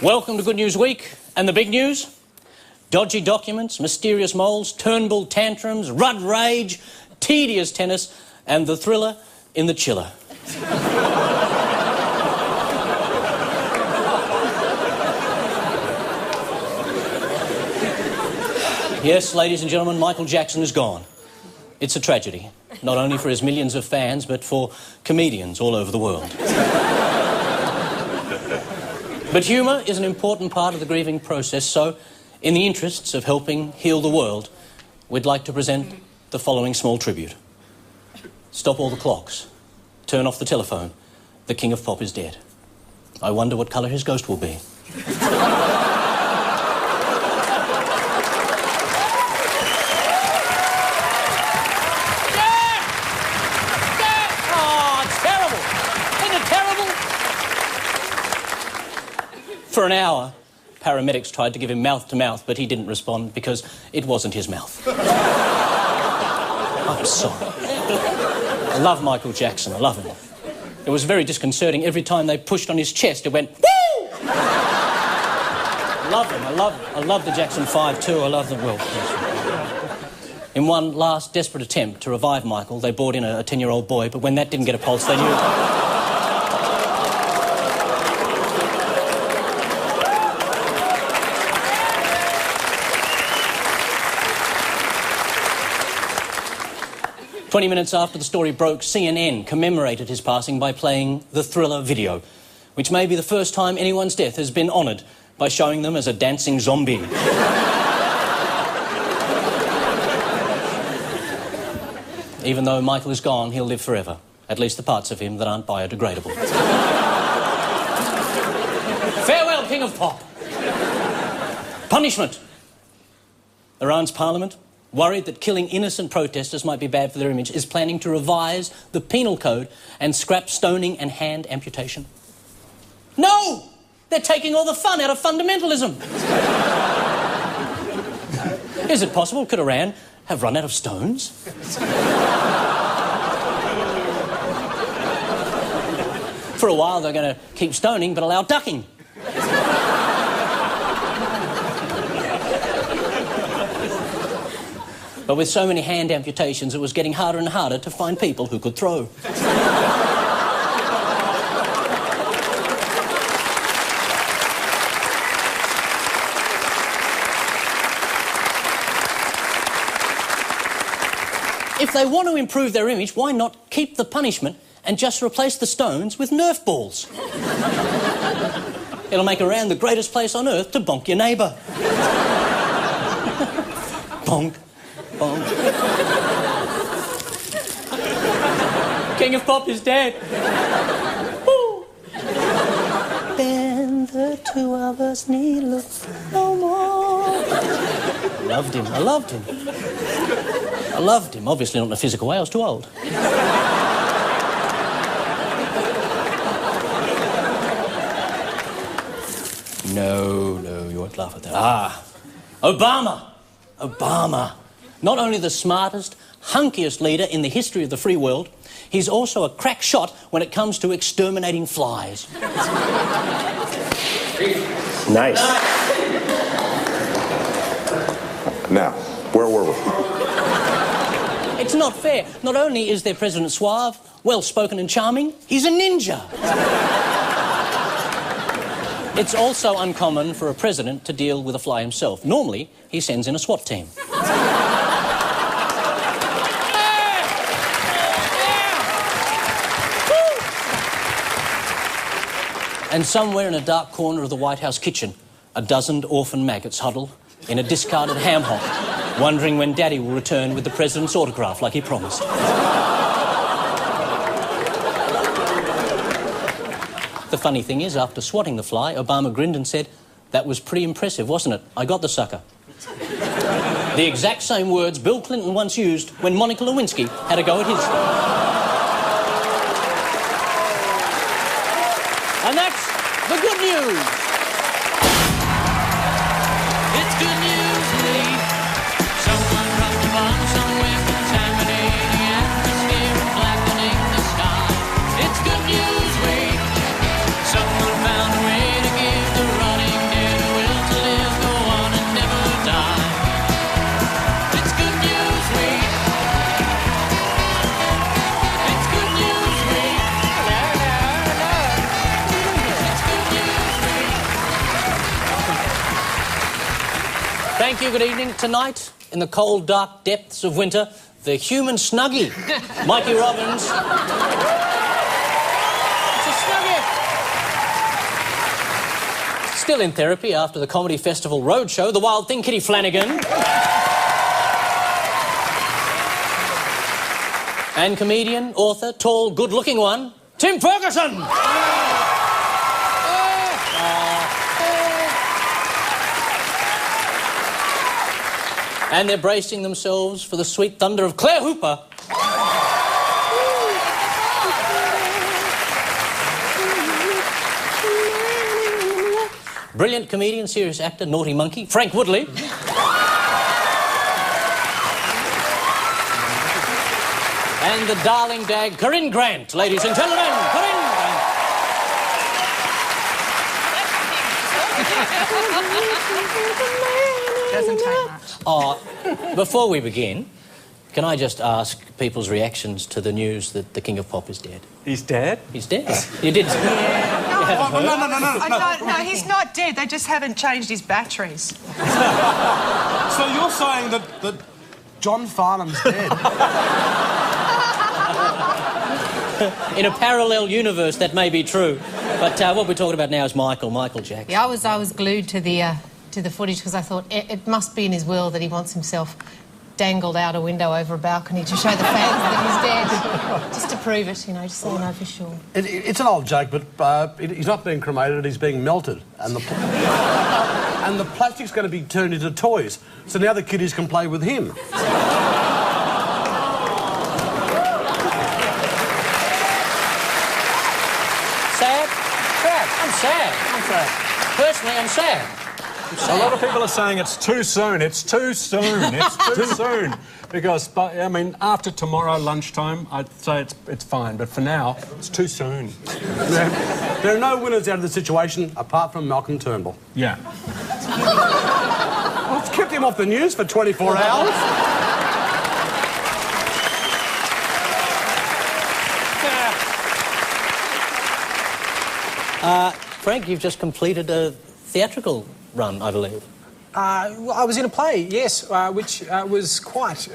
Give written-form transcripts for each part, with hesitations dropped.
Welcome to Good News Week, and the big news? Dodgy documents, mysterious moles, Turnbull tantrums, Rudd rage, tedious tennis, and the thriller in the chiller. Yes, ladies and gentlemen, Michael Jackson is gone. It's a tragedy, not only for his millions of fans, but for comedians all over the world. But humour is an important part of the grieving process, so in the interests of helping heal the world, we'd like to present the following small tribute. Stop all the clocks. Turn off the telephone. The King of Pop is dead. I wonder what colour his ghost will be. For an hour, paramedics tried to give him mouth-to-mouth, but he didn't respond because it wasn't his mouth. I'm sorry. I love Michael Jackson. I love him. It was very disconcerting. Every time they pushed on his chest, it went, woo! I love him. I love the Jackson 5 too. I love them. Well, in one last desperate attempt to revive Michael, they brought in a 10-year-old boy, but when that didn't get a pulse, they knew... 20 minutes after the story broke, CNN commemorated his passing by playing the Thriller video, which may be the first time anyone's death has been honoured by showing them as a dancing zombie. Even though Michael is gone, he'll live forever. At least the parts of him that aren't biodegradable. Farewell, King of Pop. Punishment. Iran's parliament, worried that killing innocent protesters might be bad for their image, is planning to revise the penal code and scrap stoning and hand amputation. No! They're taking all the fun out of fundamentalism. Is it possible? Could Iran have run out of stones? For a while they're going to keep stoning but allow ducking. But with so many hand amputations, it was getting harder and harder to find people who could throw. If they want to improve their image, why not keep the punishment and just replace the stones with Nerf balls? It'll make Iran the greatest place on earth to bonk your neighbour. Bonk. Bonk. King of Pop is dead. Woo. Then the two of us need look no more. Loved him. I loved him. I loved him. Obviously not in a physical way. I was too old. No, you won't laugh at that. Ah, Obama. Not only the smartest, hunkiest leader in the history of the free world, he's also a crack shot when it comes to exterminating flies. Nice. Now, where were we? It's not fair. Not only is their president suave, well-spoken and charming, he's a ninja. It's also uncommon for a president to deal with a fly himself. Normally, he sends in a SWAT team. And somewhere in a dark corner of the White House kitchen, a dozen orphan maggots huddle in a discarded ham hock, wondering when Daddy will return with the president's autograph like he promised. The funny thing is, after swatting the fly, Obama grinned and said, "That was pretty impressive, wasn't it? I got the sucker." The exact same words Bill Clinton once used when Monica Lewinsky had a go at his. And that's the good news. It's good news week. Someone dropped a bomb somewhere, contaminating the atmosphere and blackening the sky. It's good news week. Someone found a way to give the rotting Thank you, good evening. Tonight, in the cold, dark depths of winter, the human snuggie, Mikey Robbins. It's a snuggie. Still in therapy after the Comedy Festival Roadshow, the Wild Thing, Kitty Flanagan. And comedian, author, tall, good-looking one, Tim Ferguson. And they're bracing themselves for the sweet thunder of Claire Hooper. Brilliant comedian, serious actor, naughty monkey, Frank Woodley. And the darling dag, Corinne Grant, ladies and gentlemen, Corinne Grant. Doesn't take much. Oh, before we begin, can I just ask people's reactions to the news that the King of Pop is dead? He's dead? He's dead. You did. No, he's not dead. They just haven't changed his batteries. So you're saying that John Farnham's dead? In a parallel universe, that may be true. But what we're talking about now is Michael Jackson. Yeah, I was glued to the footage because I thought it must be in his will that he wants himself dangled out a window over a balcony to show the fans that he's dead. Just to prove it, you know, just so you know for sure. It's an old joke, but he's not being cremated, he's being melted. And the plastic's going to be turned into toys, so now the kiddies can play with him. Sad? I'm sad. Personally, I'm sad. A lot of people are saying it's too soon. It's too soon. It's too soon. Because, I mean, after tomorrow lunchtime, I'd say it's fine. But for now, it's too soon. There are no winners out of the situation apart from Malcolm Turnbull. Yeah. Well, it's kept him off the news for 24 hours. Frank, you've just completed a theatrical run, I believe. Well, I was in a play, yes, which was quite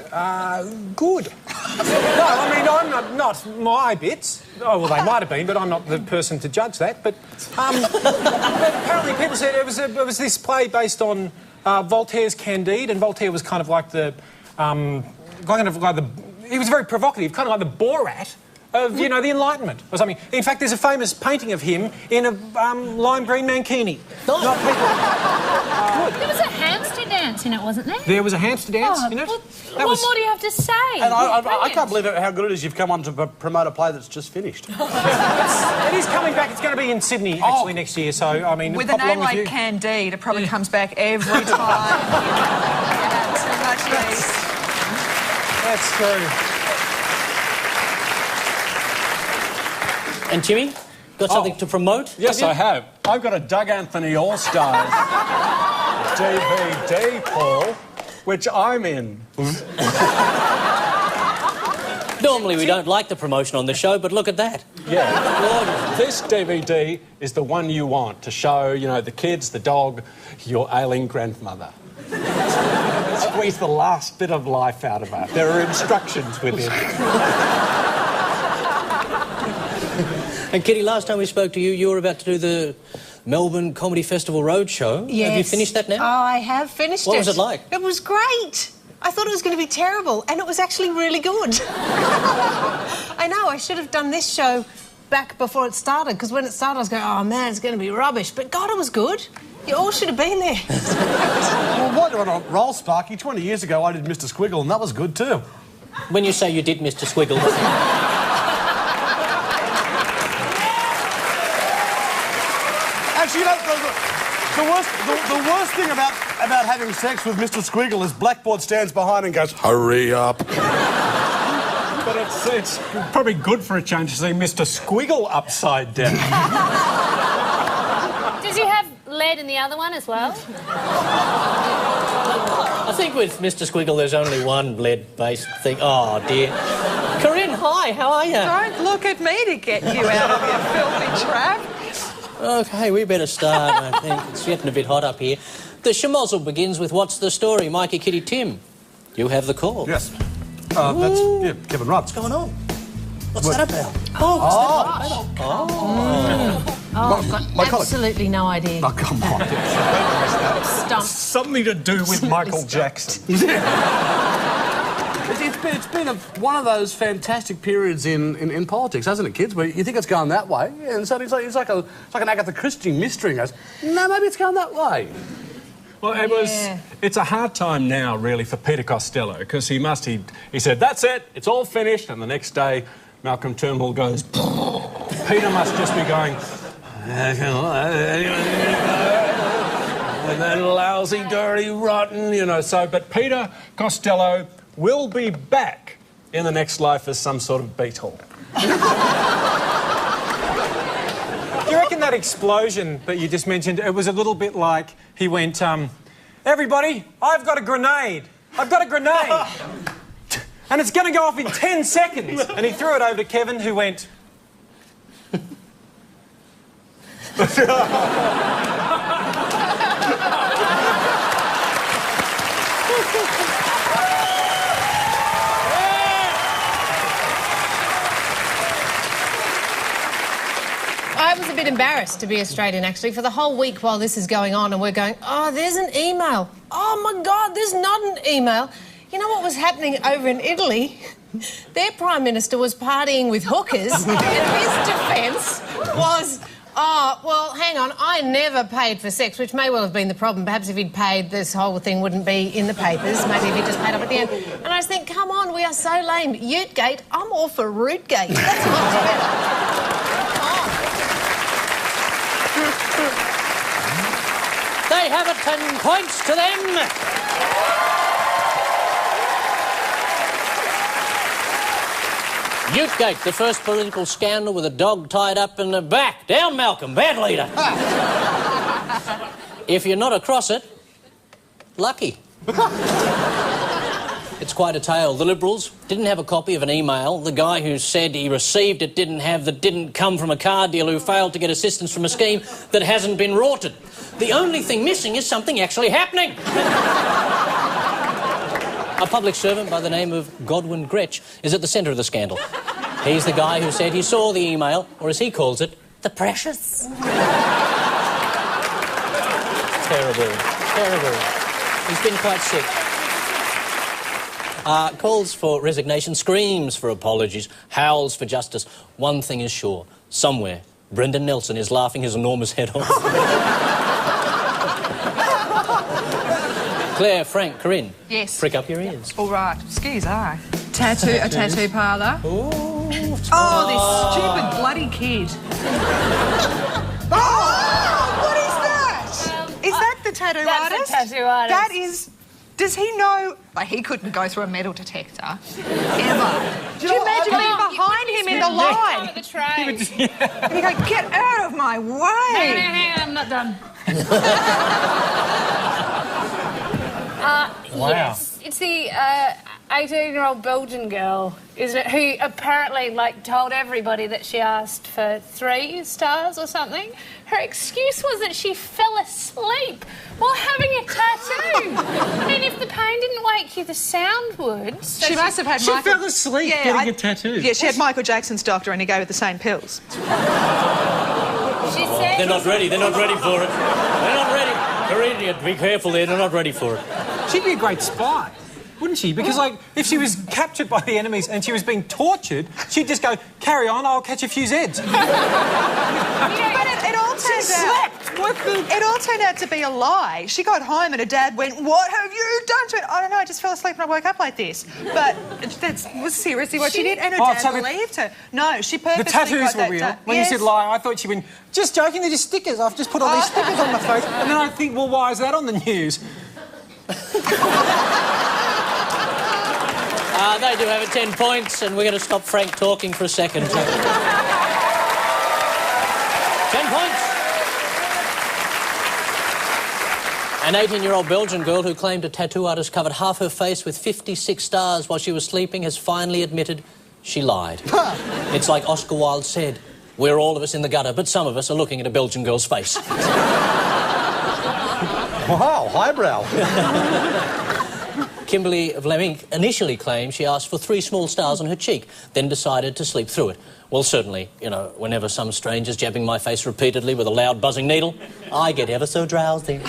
good. No, I mean, I'm not my bits. Oh, well, they might have been, but I'm not the person to judge that. But apparently people said it was this play based on Voltaire's Candide, and Voltaire was kind of like he was very provocative, kind of like the Borat of, you know, the Enlightenment or something. In fact, there's a famous painting of him in a lime green mankini. Nice. Not people. There was a hamster dance in it, wasn't there? There was a hamster dance in it. What more do you have to say? And I can't believe how good it is you've come on to promote a play that's just finished. It is coming back. It's going to be in Sydney, actually, next year. So, I mean... With a name like Candide, it probably comes back every time. Yeah, so much use. That's true. And Jimmy, got something to promote? Yes, I have. I've got a Doug Anthony All-Stars DVD, Paul, which I'm in. Normally we don't like the promotion on the show, but look at that. Yeah. This DVD is the one you want to show, you know, the kids, the dog, your ailing grandmother. Squeeze the last bit of life out of her. There are instructions within it. And Kitty, last time we spoke to you, you were about to do the Melbourne Comedy Festival Roadshow. Yes. Have you finished that now? Oh, I have finished it. What was it like? It was great. I thought it was going to be terrible, and it was actually really good. I know, I should have done this show back before it started, because when it started I was going, oh man, it's going to be rubbish. But God, it was good. You all should have been there. Well, why do I not roll, Sparky? 20 years ago I did Mr. Squiggle, and that was good too. When you say you did Mr. Squiggle... Actually, you know, the worst thing about having sex with Mr. Squiggle is Blackboard stands behind and goes, hurry up. But it's probably good for a change to see Mr. Squiggle upside down. Does he have lead in the other one as well? I think with Mr. Squiggle there's only one lead-based thing. Oh, dear. Corinne, hi, how are you? Don't look at me to get you out of your filthy trap. OK, we better start, I think. It's getting a bit hot up here. The schmozzle begins with what's the story? Mikey, Kitty, Tim, you have the call. Yes. That's Kevin Rudd. What's going on? What's What? that about? I've got my colleague. absolutely no idea. Oh, come on. Stumped. Something to do with Michael Jackson. It's been one of those fantastic periods in politics, hasn't it, kids? Where you think it's going that way, and so it's like an Agatha Christie mystery. And goes, no, maybe it's going that way. Well, it's a hard time now, really, for Peter Costello, because he said, that's it, it's all finished, and the next day, Malcolm Turnbull goes, Peter must just be going, that lousy, dirty, rotten, you know, so, but Peter Costello will be back in the next life as some sort of beetle. Do you reckon that explosion that you just mentioned, it was a little bit like he went, everybody, I've got a grenade. I've got a grenade. And it's going to go off in 10 seconds. And he threw it over to Kevin, who went... I was a bit embarrassed to be Australian, actually, for the whole week while this is going on, and we're going, oh, there's an email. Oh, my God, there's not an email. You know what was happening over in Italy? Their Prime Minister was partying with hookers, and his defence was, oh, well, hang on, I never paid for sex, which may well have been the problem. Perhaps if he'd paid, this whole thing wouldn't be in the papers. Maybe if he'd just paid up at the end. And I just think, come on, we are so lame. Utegate, I'm all for Rootgate. That's much better. They have it, 10 points to them. Utegate, the first political scandal with a dog tied up in the back. Down, Malcolm, bad leader. If you're not across it, lucky. It's quite a tale. The Liberals didn't have a copy of an email. The guy who said he received it didn't come from a car dealer who failed to get assistance from a scheme that hasn't been rorted. The only thing missing is something actually happening. A public servant by the name of Godwin Gretsch is at the centre of the scandal. He's the guy who said he saw the email, or as he calls it, the precious. Terrible. He's been quite sick. Calls for resignation, screams for apologies, howls for justice. One thing is sure, somewhere, Brendan Nelson is laughing his enormous head off. Claire, Frank, Corinne. Yes. Prick up your ears. All right. Skis, aye. A tattoo parlour. Oh, this stupid bloody kid. Oh, what is that? Is that the tattoo That's artist? the tattoo artist. That is... Does he know... Like, he couldn't go through a metal detector. Ever. Do you imagine being behind him in the line? At the train. And you go, get out of my way. Hang on, I'm not done. Wow. Yes, it's the 18-year-old Belgian girl, isn't it, who apparently, like, told everybody that she asked for 3 stars or something. Her excuse was that she fell asleep while having a tattoo. I mean, if the pain didn't wake you, the sound would. So She must have had Michael... fell asleep getting a tattoo. Yeah, she had Michael Jackson's doctor and he gave her the same pills. She said... They're not ready for it. They're not ready. Corinne, be careful there, they're not ready for it. She'd be a great spy, wouldn't she? Because, like, if she was captured by the enemies and she was being tortured, she'd just go, carry on, I'll catch a few Zeds. But it all turned out... It all turned out to be a lie. She got home and her dad went, what have you done to it? I don't know, I just fell asleep and I woke up like this. But that was seriously what she did, and her dad believed her. No, she purposely The tattoos got were that real. done. When you said lie, I thought she went, just joking, they're just stickers. I've just put all these stickers on my face. And then I think, well, why is that on the news? They do have it, 10 points, and we're going to stop Frank talking for a second. 10 points. An 18-year-old Belgian girl who claimed a tattoo artist covered half her face with 56 stars while she was sleeping has finally admitted she lied. It's like Oscar Wilde said, we're all of us in the gutter, but some of us are looking at a Belgian girl's face. Wow, highbrow. Kimberly Fleming initially claimed she asked for 3 small stars on her cheek, then decided to sleep through it. Well, certainly, you know, whenever some stranger's jabbing my face repeatedly with a loud buzzing needle, I get ever so drowsy.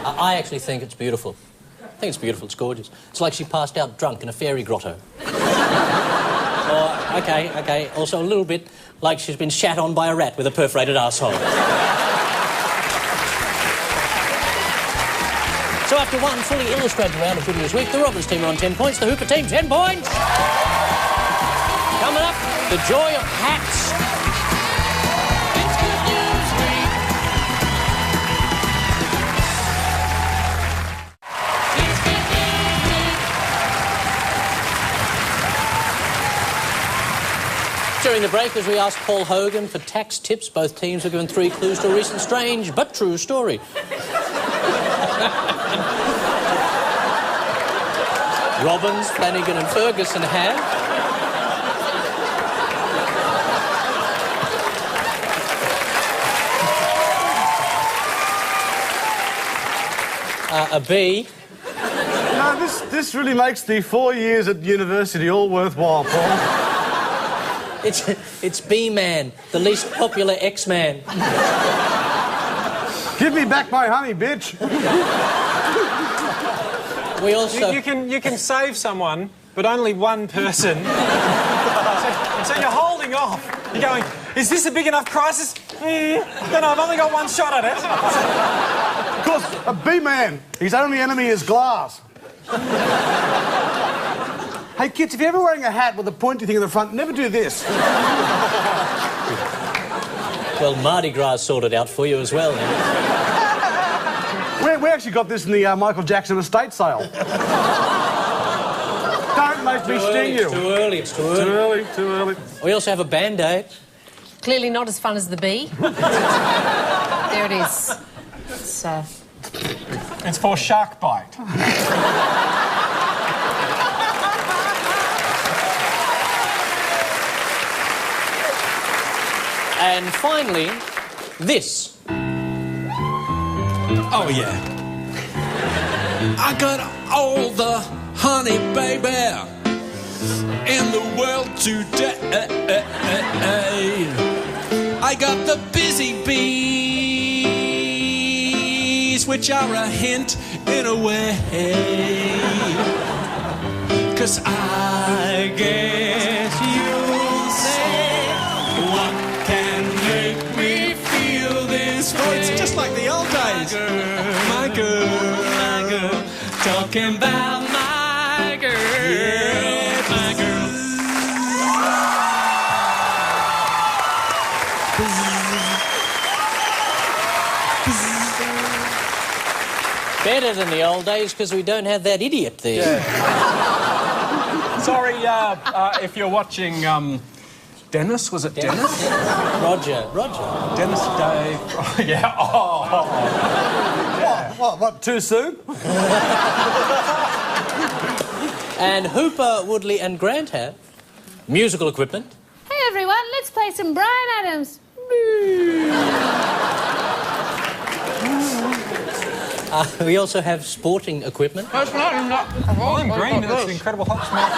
I actually think it's beautiful. I think it's beautiful, it's gorgeous. It's like she passed out drunk in a fairy grotto. Or, okay, also a little bit like she's been shat on by a rat with a perforated arsehole. So after one fully illustrated round of Footy this week, the Robbers team are on 10 points, the Hooper team 10 points. Coming up, the joy of hats. It's Good News Week. It's Good News Week. During the break, as we asked Paul Hogan for tax tips, both teams were given 3 clues to a recent strange but true story. Robbins, Flanagan and Ferguson have a B. No, this really makes the 4 years at university all worthwhile, Paul. It's B-Man, the least popular X-Man. Give me back my honey, bitch. We also... You can save someone, but only one person. So you're holding off. You're going, is this a big enough crisis? No, I've only got one shot at it. Of course, a B-man. His only enemy is glass. Hey, kids, if you're ever wearing a hat with a pointy thing in the front, never do this. Well, Mardi Gras sorted out for you as well, then. We actually got this in the Michael Jackson estate sale. Don't make me sting you. It's too early, it's too early. Too early. We also have a Band-Aid. Clearly not as fun as the bee. There it is. It's for shark bite. And finally, this. Oh, yeah. I got all the honey, baby, in the world today. I got the busy bees, which are a hint in a way. 'Cause I guess you'll say, what can make me feel this way? Oh, it's just like the old days. My girl, Talking about my girl. yeah, My girl. Better than the old days because we don't have that idiot there. Sorry, if you're watching, Dennis, was it Dennis? Roger. Dennis Day. Yeah, oh. What, too soon? And Hooper, Woodley and Grant have musical equipment. Hey everyone, let's play some Bryan Adams. We also have sporting equipment. I'm green, that's an incredible hot smell.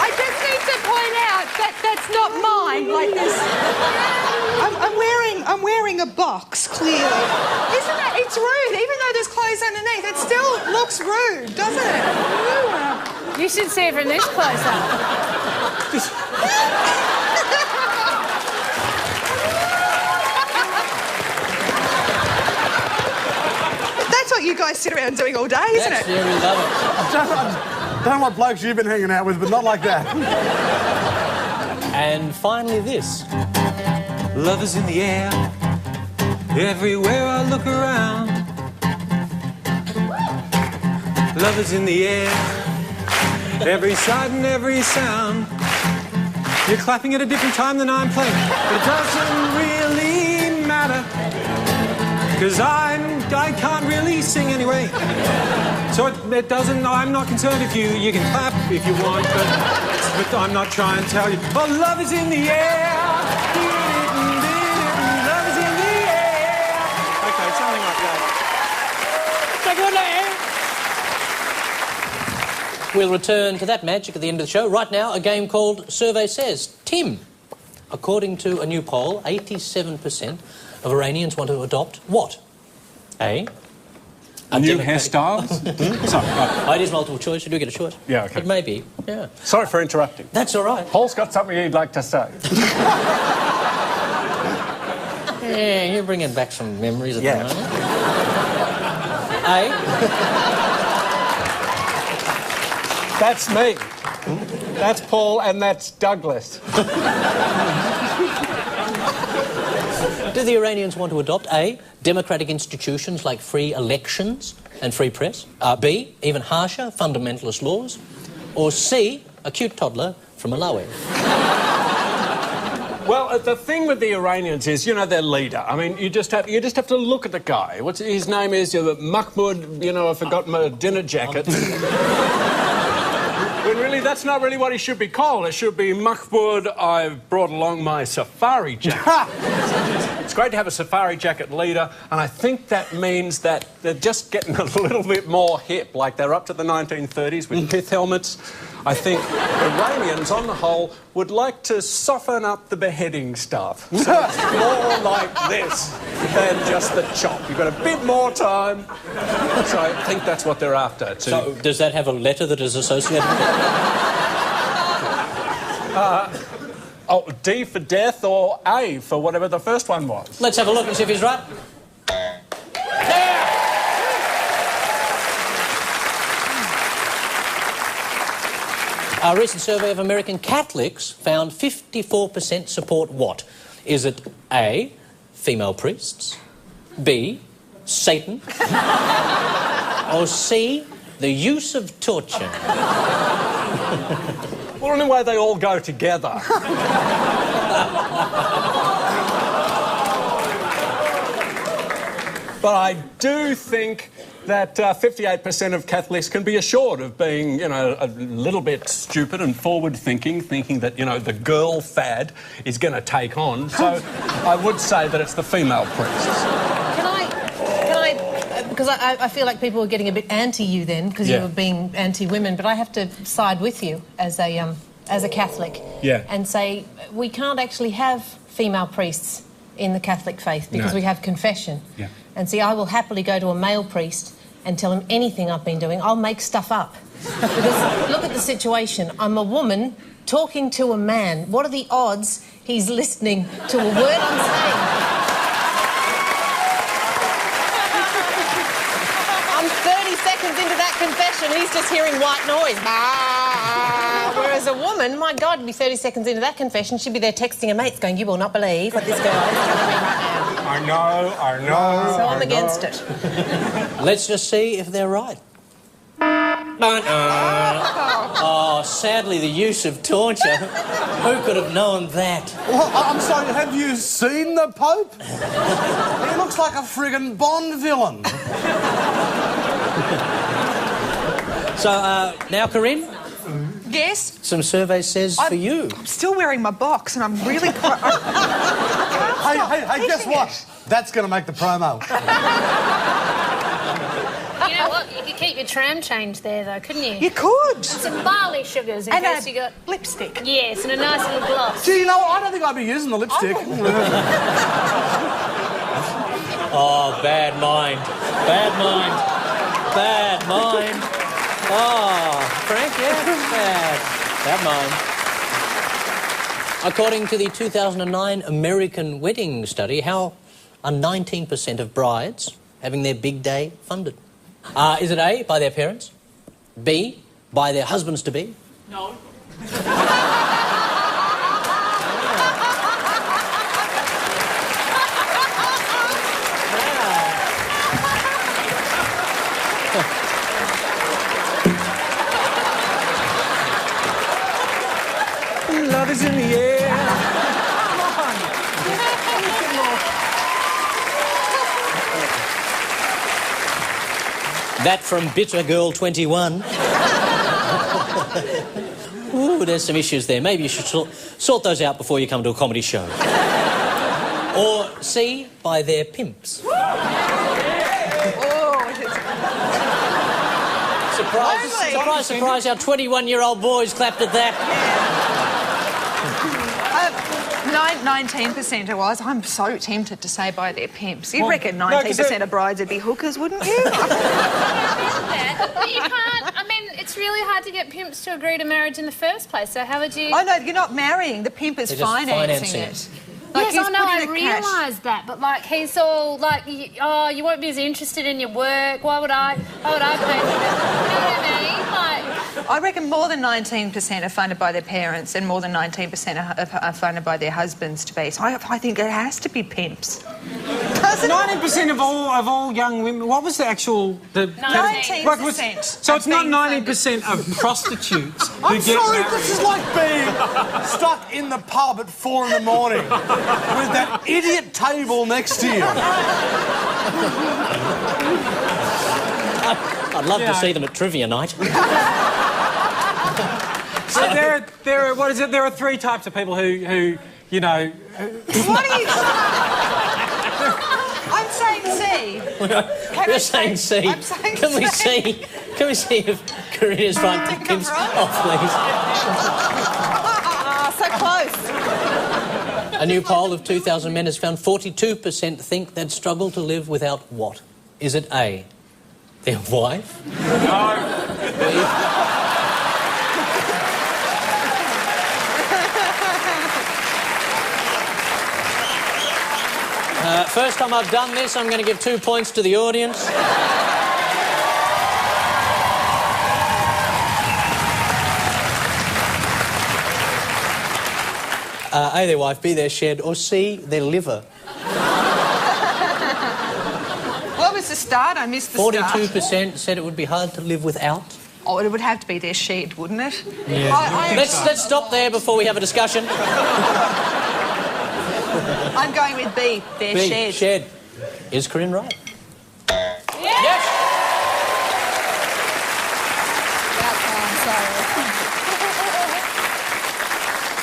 I just need to point out that that's not mine. Like this, I'm wearing a box. Clearly, isn't it? It's rude. Even though there's clothes underneath, it still looks rude, doesn't it? You should see it from this close up. That's what you guys sit around doing all day, isn't That's it? very lovely. I don't know what blokes you've been hanging out with, but not like that. And finally this. love is in the air. Everywhere I look around, love is in the air. Every sight and every sound. You're clapping at a different time than I'm playing, but it doesn't really matter, 'cause I can't really sing anyway. So it doesn't... I'm not concerned if you can clap if you want, but I'm not trying to tell you. Oh, love is in the air. Love is in the air. OK, something like that. We'll return to that magic at the end of the show. Right now, a game called Survey Says. Tim, according to a new poll, 87% of Iranians want to adopt what? A... New hairstyles? Sorry. It is multiple choice. You do get a choice. Yeah, OK. It may be, yeah. Sorry for interrupting. That's all right. Paul's got something he'd like to say. Yeah, you're bringing back some memories at the moment. A... That's me. That's Paul and that's Douglas. Do the Iranians want to adopt A, democratic institutions like free elections and free press? B, even harsher fundamentalist laws? Or C, a cute toddler from Malawi? Well, the thing with the Iranians is, you know, their leader. I mean, you just have to look at the guy. His name is Mahmoud. You know, I forgot my dinner jacket. When really, that's not really what he should be called. It should be Mahmoud, I've brought along my safari jacket. It's great to have a safari jacket leader, and I think that means that they're just getting a little bit more hip, like they're up to the 1930s with pith helmets. I think Iranians, on the whole, would like to soften up the beheading stuff. So it's more like this than just the chop. You've got a bit more time. So I think that's what they're after. So does that have a letter that is associated with it? D for death or A for whatever the first one was. Let's have a look and see if he's right. A recent survey of American Catholics found 54% support what? Is it A, female priests, B, Satan, or C, the use of torture? Well, anyway, they all go together. But I do think that 58% of Catholics can be assured of being, you know, a little bit stupid and forward-thinking, thinking that, you know, the girl fad is going to take on. So I would say that it's the female priests. Because I feel like people are getting a bit anti you then, because you were being anti-women, but I have to side with you as a Catholic and say we can't actually have female priests in the Catholic faith because we have confession. Yeah. And see, I will happily go to a male priest and tell him anything I've been doing. I'll make stuff up. Because look at the situation. I'm a woman talking to a man. What are the odds he's listening to a word I'm saying? I'm 30 seconds into that confession, he's just hearing white noise. Whereas a woman, my God, to be 30 seconds into that confession, she'd be there texting her mates going, you will not believe what this girl is telling me right now. I know. So I'm against it. Let's just see if they're right. Oh, sadly, the use of torture. Who could have known that? Well, I'm sorry, have you seen the Pope? He looks like a friggin' Bond villain. So, now, Corinne? Yes? Some survey says for you. I'm still wearing my box and I'm really... Hey, guess what? That's going to make the promo. You know what? You could keep your tram change there, though, couldn't you? You could. Some barley sugars in And case a you got... lipstick. Yes, and a nice little gloss. Gee, you know what? I don't think I'd be using the lipstick. Oh, bad mind. Bad mind. Bad mind. Oh, Frank, yeah, bad mind. According to the 2009 American Wedding Study, how are 19% of brides having their big day funded? Is it A, by their parents? B, by their husbands-to-be? No. Love is in the air. That from Bitter Girl 21. Ooh, there's some issues there. Maybe you should sort those out before you come to a comedy show. Or C, by their pimps. Surprise, our 21-year-old boys clapped at that. 19% it was. I'm so tempted to say by their pimps. You'd reckon 19% of brides would be hookers, wouldn't you? But you can't... I mean, it's really hard to get pimps to agree to marriage in the first place, so how would you... Oh, no, you're not marrying. The pimp is They're just financing it. Yes, he's I know, I putting the cash. realised that, but, like, he's all, like, oh, you won't be as interested in your work, why would I pay for that? You know what I mean? Like... I reckon more than 19% are funded by their parents and more than 19% are funded by their husbands to be. So I think it has to be pimps. 90% of all young women. What was the actual? 19%. So it's not 90% of prostitutes who I'm get sorry, married. this is like being stuck in the pub at 4 in the morning with that idiot table next to you. I'd love to see them at trivia night. So there are what is it? There are 3 types of people who you know. What are you... I'm saying C. You're saying C. I'm saying Can we C. Can we see if Karina's right to pimps off, please? So close. A new poll of 2,000 men has found 42% think they'd struggle to live without what? Is it A, their wife? No. First time I've done this, I'm going to give 2 points to the audience. A, their wife, B, their shed, or C, their liver. What was the start? I missed the start. 42% said it would be hard to live without. Oh, it would have to be their shed, wouldn't it? Yeah. Let's stop there before we have a discussion. I'm going with B, their B, shed. shed. Is Corinne right? Yes!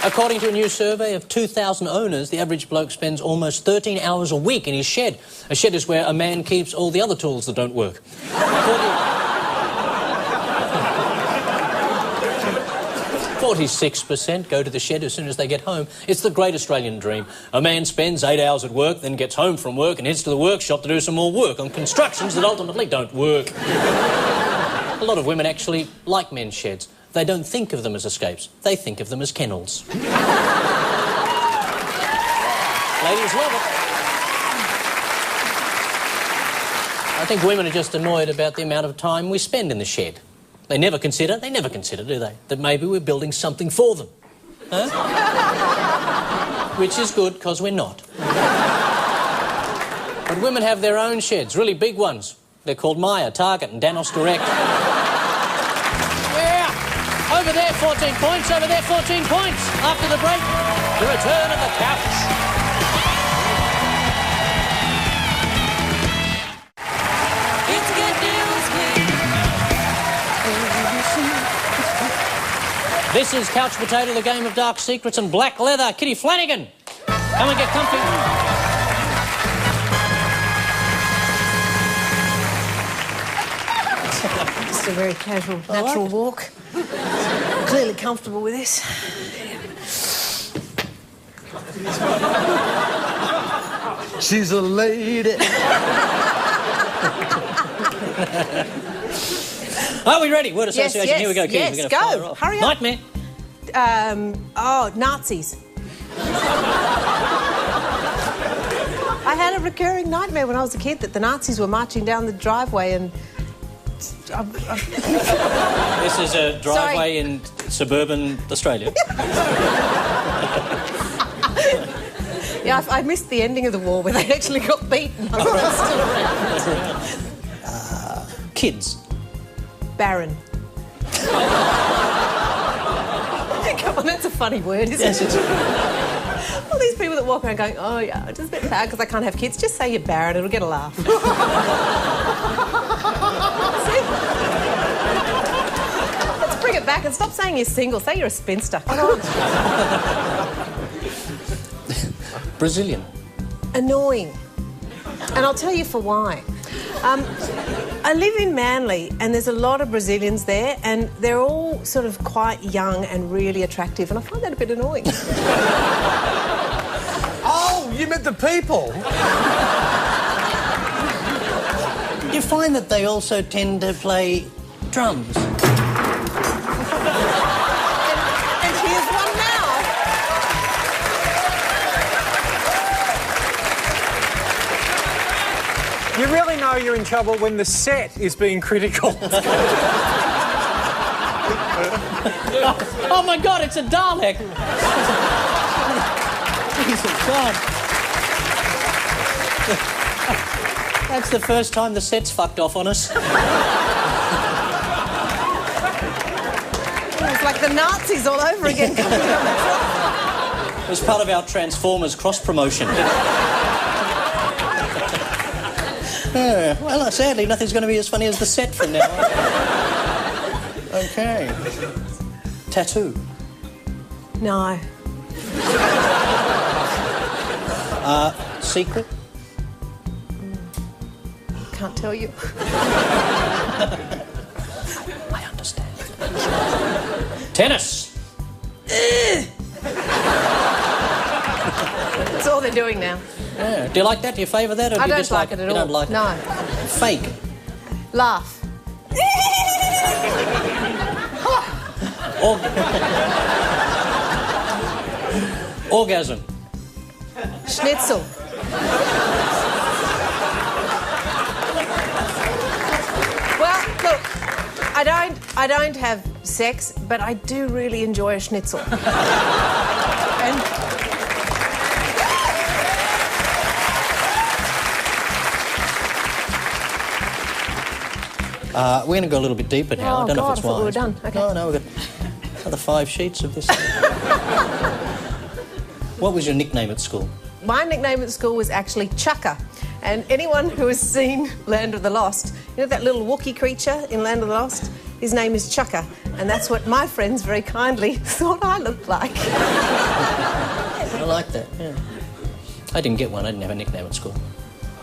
According to a new survey of 2,000 owners, the average bloke spends almost 13 hours a week in his shed. A shed is where a man keeps all the other tools that don't work. 46% go to the shed as soon as they get home. It's the great Australian dream. A man spends 8 hours at work, then gets home from work and heads to the workshop to do some more work on constructions that ultimately don't work. A lot of women actually like men's sheds. They don't think of them as escapes. They think of them as kennels. Ladies love it. I think women are just annoyed about the amount of time we spend in the shed. They never consider, do they, that maybe we're building something for them. Huh? Which is good, because we're not. But women have their own sheds, really big ones. They're called Maya, Target and Danos Direct. Yeah! Over there, 14 points, over there, 14 points. After the break, the return of the couch. This is Couch Potato, the game of dark secrets and black leather. Kitty Flanagan, come and get comfy. Just a very casual, natural walk. Clearly comfortable with this. She's a lady. Are we ready? Word association. Yes, Here we go, Kitty. yes, We're gonna fire go. off. Hurry up. Nightmare. Nazis. I had a recurring nightmare when I was a kid that the Nazis were marching down the driveway and... This is a driveway in suburban Australia. Yeah, I missed the ending of the war where they actually got beaten. I was still around. Kids. Baron. Come on, that's a funny word, isn't Yes, it? it's... All these people that walk around going, oh, yeah, I'm just a bit sad because I can't have kids. Just say you're Baron, it'll get a laugh. See? Jack, and stop saying you're single. Say you're a spinster. Come on. Brazilian. Annoying. And I'll tell you for why. I live in Manly and there's a lot of Brazilians there and they're all sort of quite young and really attractive and I find that a bit annoying. Oh, you meant the people. Do you find that they also tend to play drums? And here's one now. You really know you're in trouble when the set is being critical. Oh my God, it's a Dalek! Jesus God. That's the first time the set's fucked off on us. It's like the Nazis all over again coming down the truck. It was part of our Transformers cross-promotion. Well, sadly, nothing's going to be as funny as the set from now on. Okay. Tattoo. No. Secret. Can't tell you. I understand. Tennis. That's all they're doing now. Yeah. Do you like that? Do you favour that? Or do I you don't dislike like it at You all. don't like No. it? Fake. Laugh. Orgasm. Schnitzel. Well, look, I don't have sex, but I do really enjoy a schnitzel. And we're going to go a little bit deeper now. Oh, I don't know God, if it's I thought we wise. were done. Okay. No, we've got another 5 sheets of this. What was your nickname at school? my nickname at school was actually Chucker. And anyone who has seen Land of the Lost, you know that little Wookiee creature in Land of the Lost? His name is Chucker. And that's what my friends very kindly thought I looked like. I like that, yeah. I didn't get one. I didn't have a nickname at school.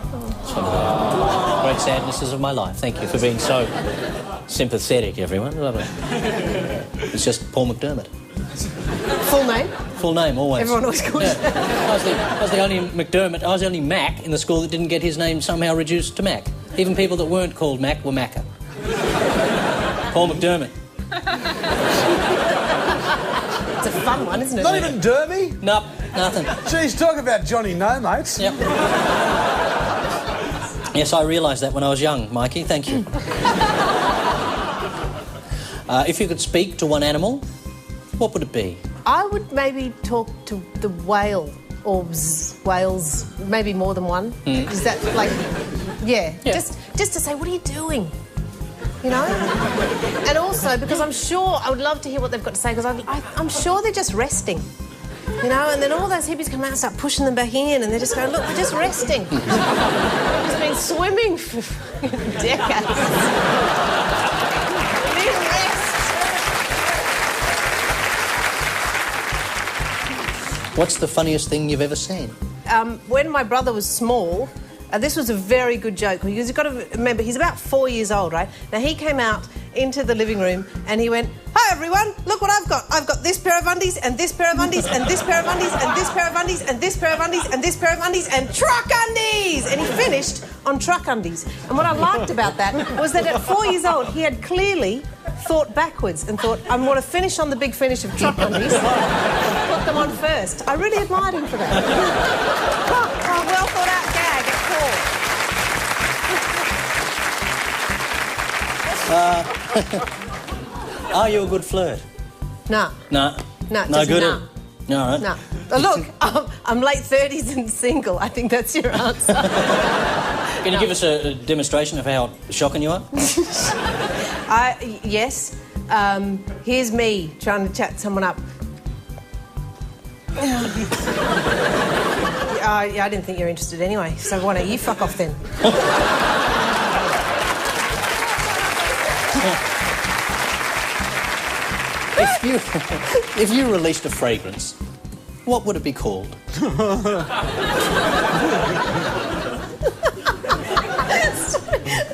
It's one of the great sadnesses of my life. Thank you for being so sympathetic, everyone. Love it. It's just Paul McDermott. Full name? Full name, always. Everyone always calls you. I was the only McDermott, I was the only Mac in the school that didn't get his name somehow reduced to Mac. Even people that weren't called Mac were Macca. Paul McDermott. It's a fun one, isn't it? Not even Derby? Nope, nothing. Jeez, talk about Johnny No Mates. Yep. Yes, I realised that when I was young, Mikey. Thank you. If you could speak to one animal, what would it be? I would maybe talk to the whale or whales, maybe more than one. Is that like, yeah. Just to say, what are you doing? You know? And also, because I'm sure, I would love to hear what they've got to say, because I'm sure they're just resting. You know, and then all those hippies come out and start pushing them back in, and they just go, look, we're just resting. We've just been swimming for decades. We need a rest. What's the funniest thing you've ever seen? When my brother was small, this was a very good joke, because you've got to remember, he's about 4 years old, right? Now, he came out into the living room and he went, hi, everyone, look what I've got. I've got this pair of undies and this pair of undies and this pair of undies and this pair of undies and this pair of undies and this pair of undies and truck undies! And he finished on truck undies. And what I liked about that was that at 4 years old, he had clearly thought backwards and thought, I want to finish on the big finish of truck undies, put them on first. I really admired him for that. Oh, well thought out gag at 4. Are you a good flirt? No. No. No, No just good no. at... All right. No. Look, I'm late 30s and single. I think that's your answer. Can you give us a demonstration of how shocking you are? Yes. Here's me trying to chat someone up. I didn't think you were interested anyway, so why don't you fuck off then? If you released a fragrance, what would it be called? I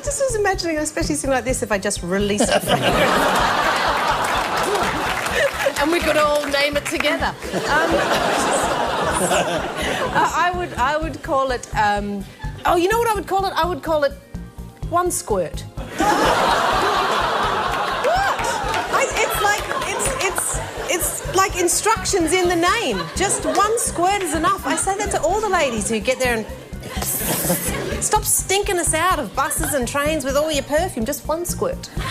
just was imagining, especially something like this, if I just released a fragrance. And we could all name it together. I would call it. Oh, you know what I would call it? I would call it One Squirt. What? It's like instructions in the name. Just one squirt is enough. I say that to all the ladies who get there and stop stinking us out of buses and trains with all your perfume. Just one squirt. Be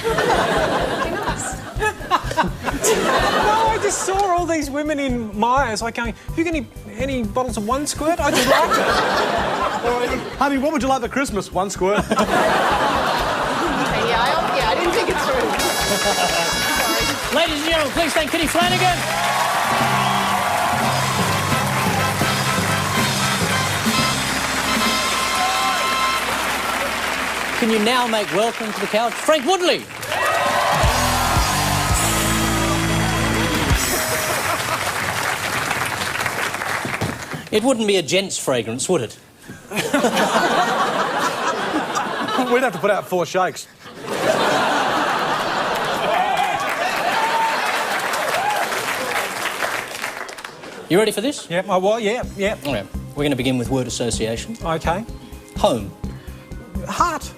nice. No, I just saw all these women in Myers like going, have you got any bottles of One Squirt? I just like it. Honey, what would you like for Christmas? One squirt. Okay, I didn't think it through. Ladies and gentlemen, please thank Kitty Flanagan. Can you now make welcome to the couch, Frank Woodley? It wouldn't be a gent's fragrance, would it? We'd have to put out 4 shakes. You ready for this? Yeah, yeah. Okay. We're going to begin with word association. Okay. Home. Heart.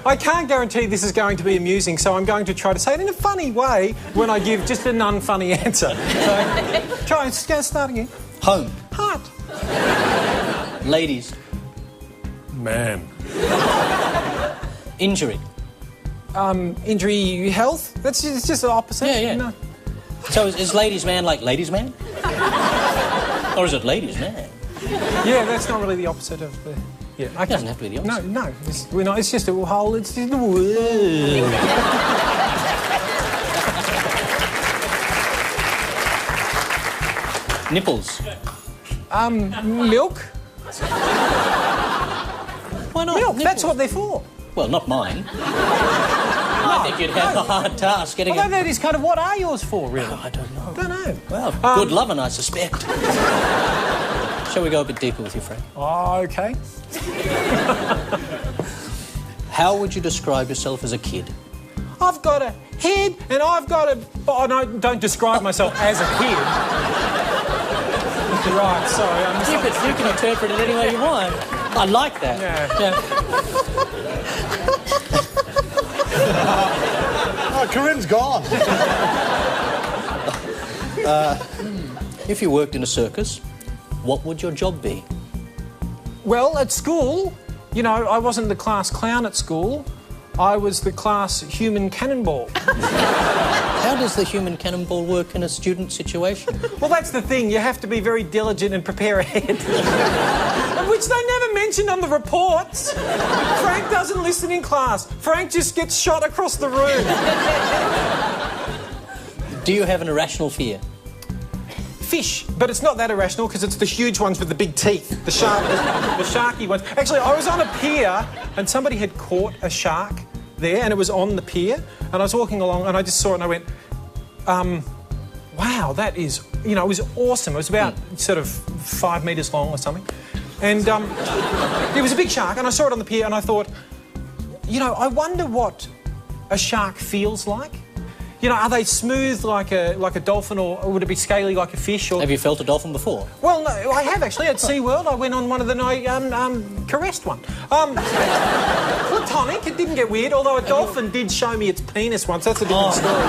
I can't guarantee this is going to be amusing, so I'm going to try to say it in a funny way when I give just an unfunny answer. So, start again. Home. Heart. Ladies. Man. Injury. Injury, health. It's just the opposite. Yeah. No. So is ladies' man like ladies' man? Or is it ladies' man? Yeah, that's not really the opposite of the... Yeah, okay. It doesn't have to be the opposite. No, we're not. It's just a whole... It's just a word. Nipples. Milk. Why not? Milk. Nipples. That's what they're for. Well, not mine. I think you'd have a hard task getting Well, it. that is kind of what are yours for, really? I don't know. Don't know. Well, good loving, I suspect. Shall we go a bit deeper with you, Frank? Oh, okay. How would you describe yourself as a kid? I've got a head and I've got a... Oh, no, don't describe myself as a kid. Right, sorry. You can interpret it any way you want. I like that. Yeah. Oh, Corinne's gone. If you worked in a circus, what would your job be? Well, at school, you know, I wasn't the class clown at school. I was the class human cannonball. How does the human cannonball work in a student situation? Well, that's the thing. You have to be very diligent and prepare ahead. Which they never mention on the reports. Frank doesn't listen in class. Frank just gets shot across the room. Do you have an irrational fear? Fish, but it's not that irrational because it's the huge ones with the big teeth, the sharky ones. Actually, I was on a pier and somebody had caught a shark there and it was on the pier and I was walking along and I just saw it and I went, wow, that is, you know, it was awesome. It was about sort of 5 metres long or something. And it was a big shark and I saw it on the pier and I thought, you know, I wonder what a shark feels like. You know, are they smooth like a dolphin or would it be scaly like a fish? Or... Have you felt a dolphin before? Well, no, I have actually at SeaWorld. I went on one of them and I caressed one. Platonic, it didn't get weird, although a dolphin did show me its penis once. That's a different story.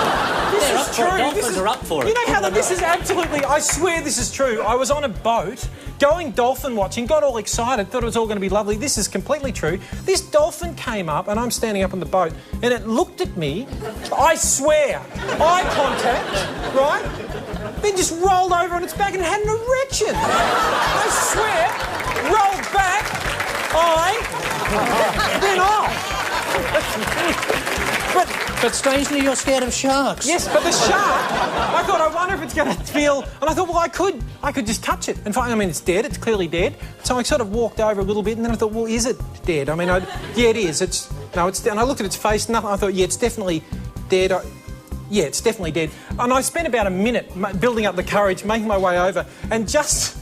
This is true. Dolphins are up for it. You know how this is absolutely... I swear this is true. I was on a boat going dolphin watching, got all excited, thought it was all going to be lovely. This is completely true. This dolphin came up and I'm standing up on the boat and it looked at me, I swear, eye contact, right? Then just rolled over on its back and had an erection. I swear, rolled back, then off. But strangely, you're scared of sharks. Yes, but the shark, I thought, I wonder if it's going to feel... And I thought, well, I could just touch it. And finally, I mean, it's dead, it's clearly dead. So I sort of walked over a little bit and then I thought, well, is it dead? I mean, yeah, it is. It's dead. And I looked at its face, nothing. I thought, yeah, it's definitely dead. Yeah, it's definitely dead. And I spent about a minute building up the courage, making my way over, and just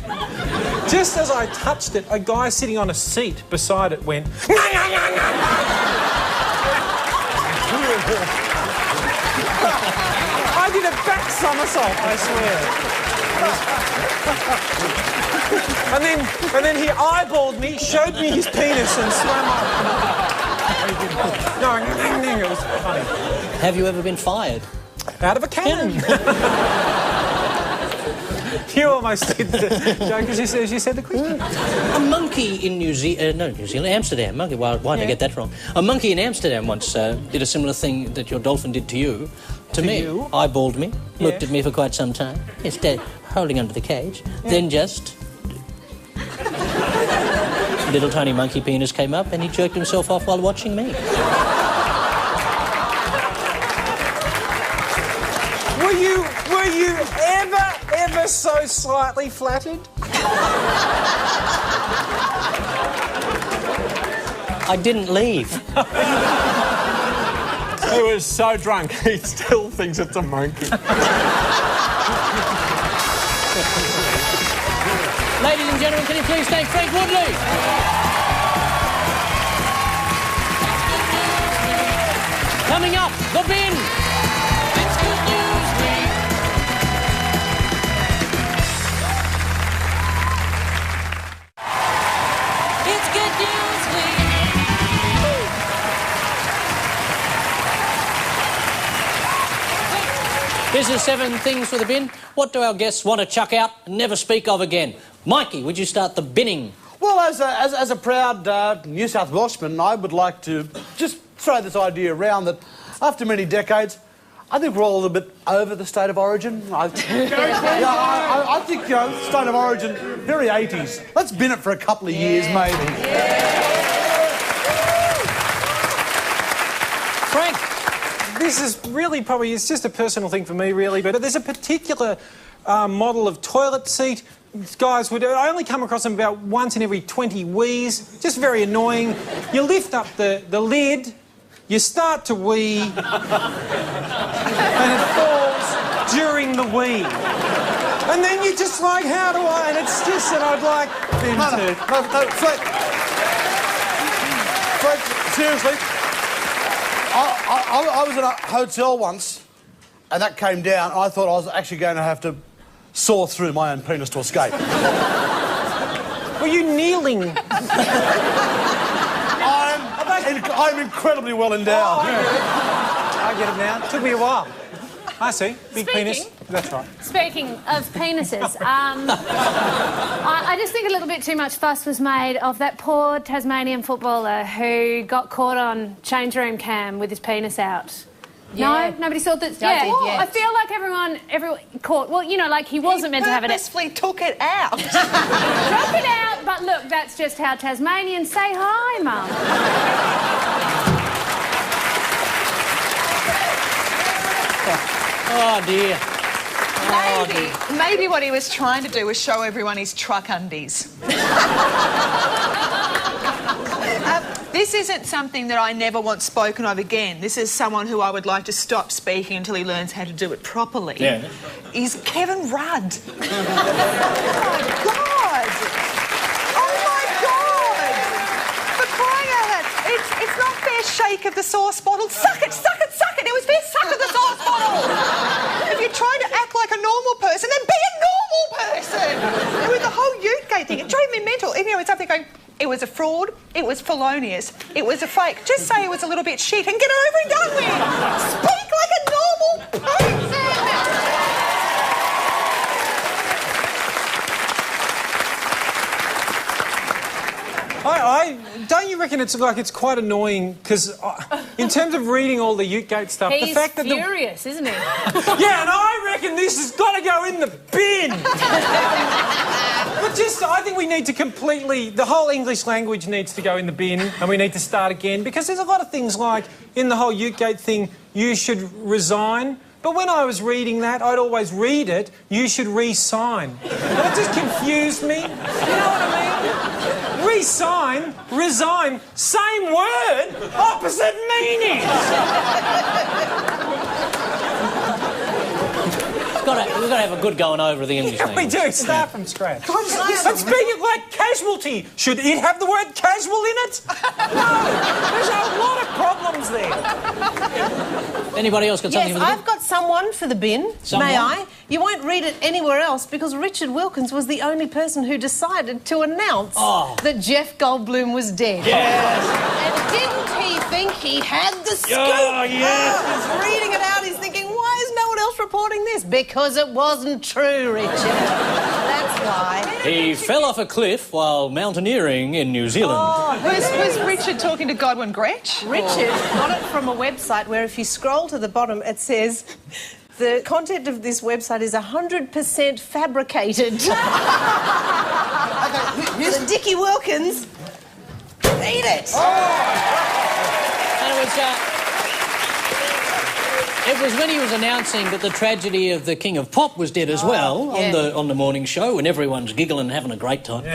as I touched it, a guy sitting on a seat beside it went... I did a back somersault, I swear. and then he eyeballed me, showed me his penis and swam up. No, it was funny. Have you ever been fired? Out of a cannon. You almost did the joke as you said the question. A monkey in Amsterdam. Monkey. Why did I get that wrong? A monkey in Amsterdam once did a similar thing that your dolphin did to you. To me, you? Eyeballed me, looked at me for quite some time. Yes, holding onto the cage. Yeah. Then just... little tiny monkey penis came up and he jerked himself off while watching me. Were you ever so slightly flattered? I didn't leave. He was so drunk, he still thinks it's a monkey. Ladies and gentlemen, can you please thank Frank Woodley? Coming up, The Bin. It's Good News Week. It's Good News Week. This is 7 things for the bin. What do our guests want to chuck out and never speak of again? Mikey, would you start the binning? Well, as a proud New South Welshman, I would like to just throw this idea around that after many decades, I think we're all a little bit over the state of origin. I think, state of origin, very 80s. Let's bin it for a couple of years, maybe. Frank, this is really probably, it's just a personal thing for me, really, but there's a particular model of toilet seat. Guys I only come across them about once in every 20 wees. Just very annoying. You lift up the lid, you start to wee, and it falls during the wee. And then you're just like, how do I... And it's just that I'd like them to... No, Frank, seriously, I was in a hotel once, and that came down, and I thought I was actually going to have to saw through my own penis to escape. Were you kneeling? I'm incredibly well endowed. I get it now. It took me a while. I see. Big penis. That's right. Speaking of penises, I just think a little bit too much fuss was made of that poor Tasmanian footballer who got caught on change room cam with his penis out. Yeah. No? Nobody saw that? No, I did, yeah. I feel like everyone caught... Well, you know, like he wasn't meant to have it... He purposefully took it out. Drop it out, but look, that's just how Tasmanians say hi, Mum. Oh, dear. Maybe what he was trying to do was show everyone his truck undies. This isn't something that I never want spoken of again. This is someone who I would like to stop speaking until he learns how to do it properly. Yeah. Is Kevin Rudd. Oh, my God! Oh, my God! For crying out loud. It's not fair shake of the sauce bottle. Suck it, suck it, suck it. It was fair suck of the sauce bottle. If you're trying to act like a normal person, then be a normal person. And with the whole Ute-gate thing, it drove me mental. You know, it's something going... It was a fraud, it was felonious, it was a fake. Just say it was a little bit shit and get it over and done with. Speak like a normal person. Don't you reckon it's quite annoying because in terms of reading all the Ute-gate stuff, He's the fact that furious, isn't he? Yeah, and I reckon this has got to go in the bin. But I think we need to completely... The whole English language needs to go in the bin and we need to start again because there's a lot of things like, in the whole Ute-gate thing, you should resign. But when I was reading that, I'd always read it, you should re-sign. And it just confused me. You know what I mean? Resign, resign, same word, opposite meaning. We've got to have a good going over the English We language. do, start from scratch. It's being like casualty. Should it have the word casual in it? No, there's a lot of problems there. Anybody else got something Yes, for the I've got someone for the bin. Someone? May I? You won't read it anywhere else because Richard Wilkins was the only person who decided to announce that Jeff Goldblum was dead. Yes. And didn't he think he had the scoop? Oh, yes. He's reading it out, he's thinking, why is no one else reporting this? Because it wasn't true, Richard. That's why. He fell off a cliff while mountaineering in New Zealand. Was Richard talking to Godwin Gretsch? Richard got it from a website where if you scroll to the bottom, it says... The content of this website is 100% fabricated. So Dickie Wilkins, eat it. And it was when he was announcing that the tragedy of the King of Pop was dead as well on the morning show, and everyone's giggling and having a great time. So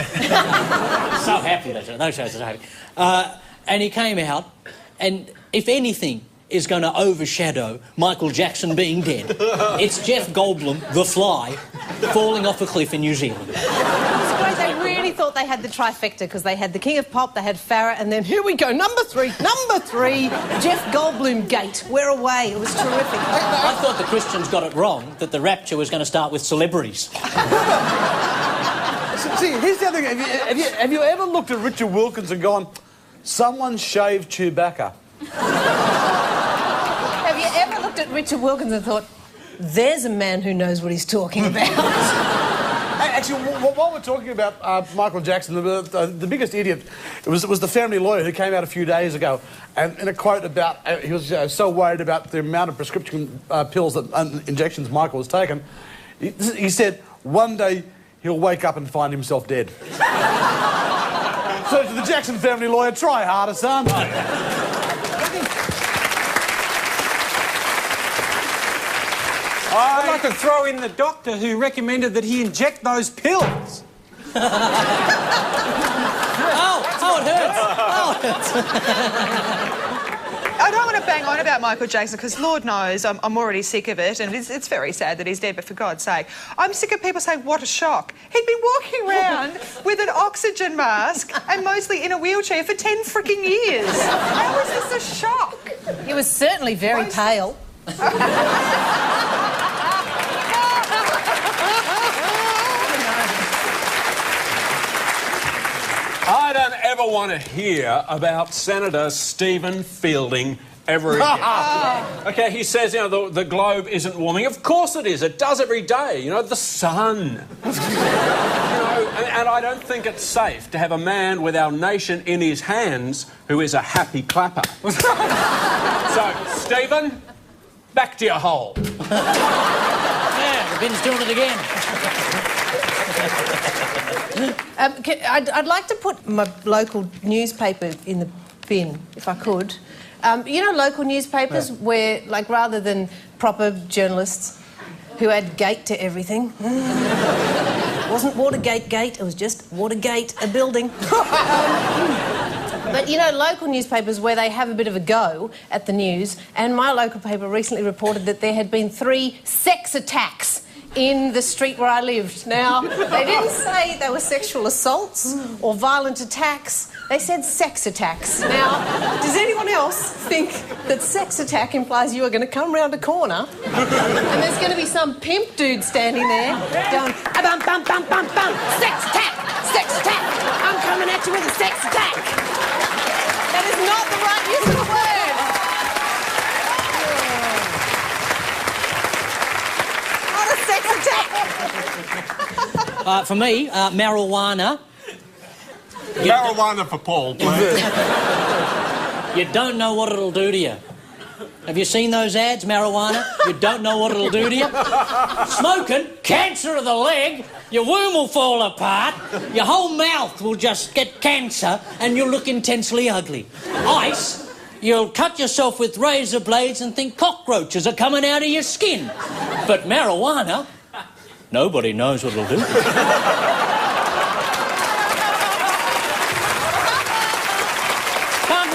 happy, those shows are so happy. And he came out, and if anything is going to overshadow Michael Jackson being dead, it's Jeff Goldblum, the Fly, falling off a cliff in New Zealand. It's great. They really thought they had the trifecta because they had the King of Pop, they had Farrah, and then here we go, number three, Jeff Goldblum gate. We're away. It was terrific. I thought the Christians got it wrong, that the rapture was going to start with celebrities. See, here's the other thing. Have you ever looked at Richard Wilkins and gone, someone shaved Chewbacca? Have you ever looked at Richard Wilkins and thought, there's a man who knows what he's talking about? Actually, while we're talking about Michael Jackson, the biggest idiot was the family lawyer who came out a few days ago, and in a quote about he was so worried about the amount of prescription pills that injections Michael was taking, he said one day he'll wake up and find himself dead. So to the Jackson family lawyer, try harder, son. I'd like to throw in the doctor who recommended that he inject those pills. Oh, it hurts. I don't want to bang on about Michael Jackson because Lord knows I'm already sick of it, and it's very sad that he's dead, but for God's sake, I'm sick of people saying, what a shock. He'd been walking around with an oxygen mask and mostly in a wheelchair for 10 freaking years. How is this a shock? He was certainly very pale. I don't ever want to hear about Senator Stephen Fielding ever again. OK, he says, you know, the globe isn't warming. Of course it is. It does every day. You know, the sun. And I don't think it's safe to have a man with our nation in his hands who is a happy clapper. So, Stephen, back to your hole. Yeah, the bin's doing it again. I'd like to put my local newspaper in the bin, if I could. You know, local newspapers where, like, rather than proper journalists who add gate to everything. It wasn't Watergate Gate, it was just Watergate, a building. But, you know, local newspapers where they have a bit of a go at the news, and my local paper recently reported that there had been 3 sex attacks in the street where I lived. Now, they didn't say they were sexual assaults or violent attacks. They said sex attacks. Now, does anyone else think that sex attack implies you are going to come round a corner and there's going to be some pimp dude standing there going, bum, bum, bum, bum, bum, sex attack, sex attack, I'm coming at you with a sex attack. That is not the right use of the word. Sex attack. For me, marijuana. Marijuana for Paul, please. You don't know what it'll do to you. Have you seen those ads, marijuana? You don't know what it'll do to you. Smoking, cancer of the leg, your womb will fall apart, your whole mouth will just get cancer, and you'll look intensely ugly. Ice, you'll cut yourself with razor blades and think cockroaches are coming out of your skin. But marijuana, nobody knows what it'll do.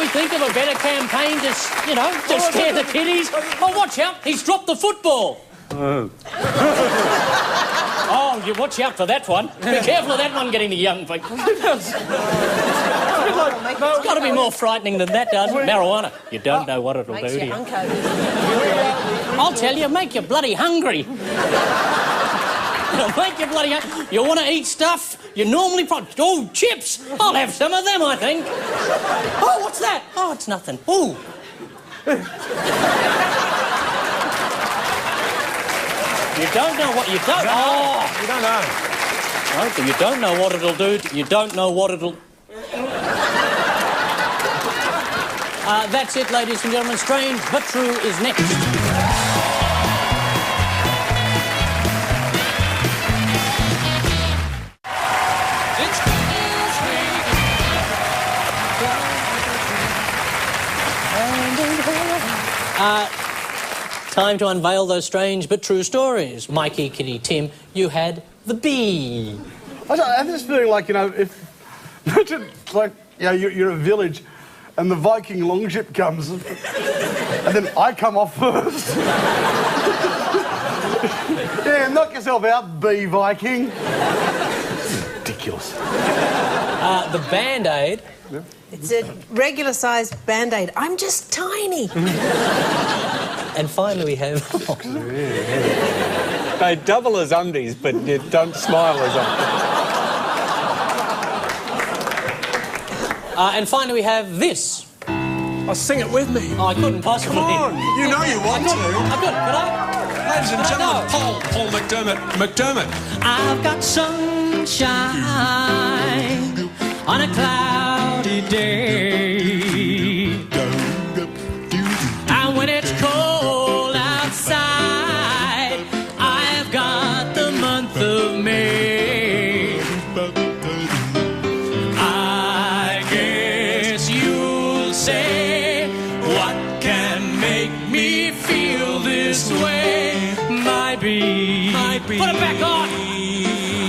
you think of a better campaign to scare the kiddies? Oh, watch out, he's dropped the football. Oh, you watch out for that one. Be careful of that one getting the young people. It's got to be more frightening than that, doesn't it? Marijuana. You don't know what it'll do to you. I'll tell you, make you bloody hungry. It'll make you bloody hungry. You want to eat stuff you normally... Oh, chips! I'll have some of them, I think. Oh, what's that? Oh, it's nothing. Ooh. You don't know what you don't... Oh! You don't know. No, but you don't know what it'll do. You don't know what it'll... That's it, ladies and gentlemen. Strange but True is next. It's the news week. Time to unveil those strange but true stories. Mikey, Kitty, Tim, you had the bee. I have this feeling like, if... Imagine, like, you're a village and the Viking longship comes and then I come off first. Yeah, knock yourself out, bee Viking. Ridiculous. The Band-Aid. Yeah. It's a regular-sized Band-Aid. I'm just tiny. And finally we have... They double as undies, but you don't smile as often. And finally we have this. Oh, sing it with me. Oh, I couldn't possibly. Come on, you know you want to. I couldn't, could I? Ladies and gentlemen, Paul McDermott. I've got sunshine on a cloudy day. And when it's cold outside, I've got the month of May. I guess you'll say, what can make me feel this way? Might be. Put it back on.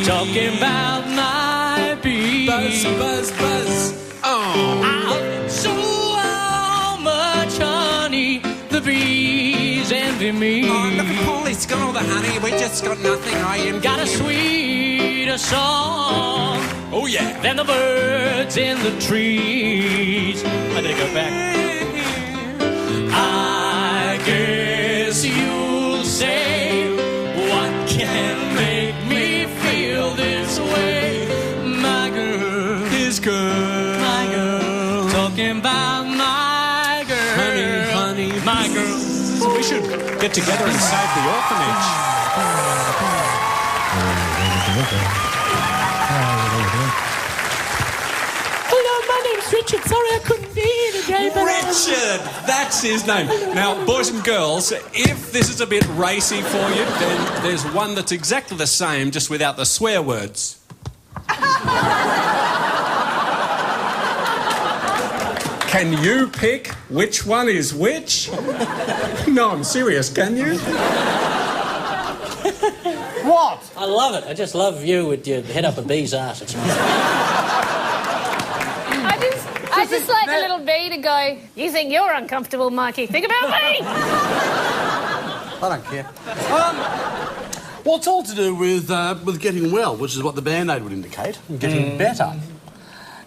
Talking about my bee. Buzz. Oh. So much honey, the bees envy me. Oh, look at Paul, he's got all the honey. We just got nothing. I am Got a sweeter song. Oh, yeah. Than the birds in the trees. I better go back. I guess you'll say, what can make me feel this way? My girl, His girl. my girl, talking about my girl, Honey, my girl. So we should get together and save the orphanage. Hello, my name's Richard. Sorry I couldn't be here today, but Richard, that's his name. Now, boys and girls, if this is a bit racy for you, then there's one that's exactly the same, just without the swear words. Can you pick which one is which? No, I'm serious, can you? What? I love it. I just love you with your head up a bee's ass. It's nice. I just like the little bee to go, you think you're uncomfortable, Mikey? Think about me! I don't care. Well, it's all to do with getting well, which is what the Band-Aid would indicate. Getting better.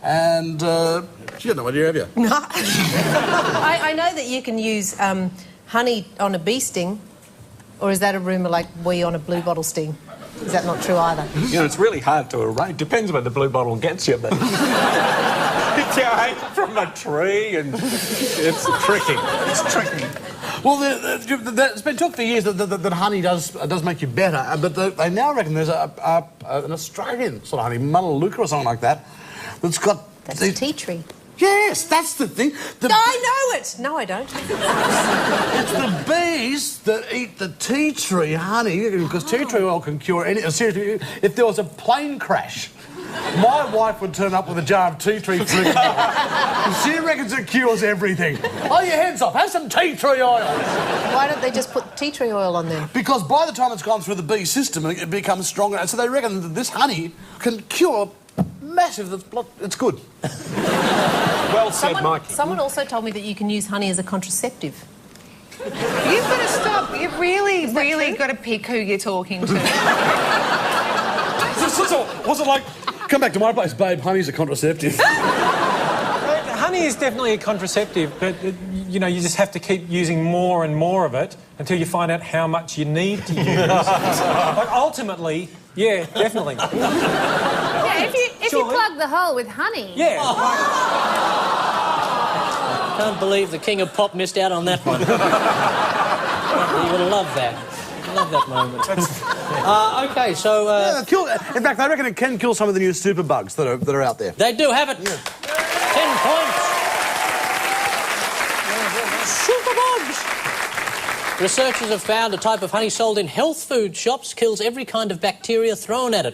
And, you got no idea, have you? No. I know that you can use honey on a bee sting, or is that a rumour like wee on a blue bottle sting? Is that not true either? It's really hard to arrange. Depends where the blue bottle gets you, but... It's hanging from a tree and it's tricky. It's tricky. Well, it's been talked for years that honey does make you better, but they now reckon there's an Australian sort of honey, Melaleuca or something like that, that's got... That's tea tree. Yes, that's the thing. I know it! No, I don't. It's the bees that eat the tea tree honey, because tea tree oil can cure any... Seriously, if there was a plane crash, my wife would turn up with a jar of tea tree fruit. She reckons it cures everything. Oh, your head's off. Have some tea tree oil. Why don't they just put tea tree oil on there? Because by the time it's gone through the bee system, it becomes stronger. And so they reckon that this honey can cure massive... It's good. Well said, Mikey. Someone also told me that you can use honey as a contraceptive. You've got to stop. You've really got to pick who you're talking to. What's it like? Come back to my place, babe. Honey's a contraceptive. Honey is definitely a contraceptive, but, you know, you just have to keep using more and more of it until you find out how much you need to use. Like, ultimately, yeah, definitely. Yeah, if you plug the hole with honey. Yeah. I can't believe the king of pop missed out on that one. You would love that. I love that moment. OK, so... in fact, I reckon it can kill some of the new superbugs that are out there. They do have it. Yeah. 10 points. Superbugs. Researchers have found a type of honey sold in health food shops kills every kind of bacteria thrown at it.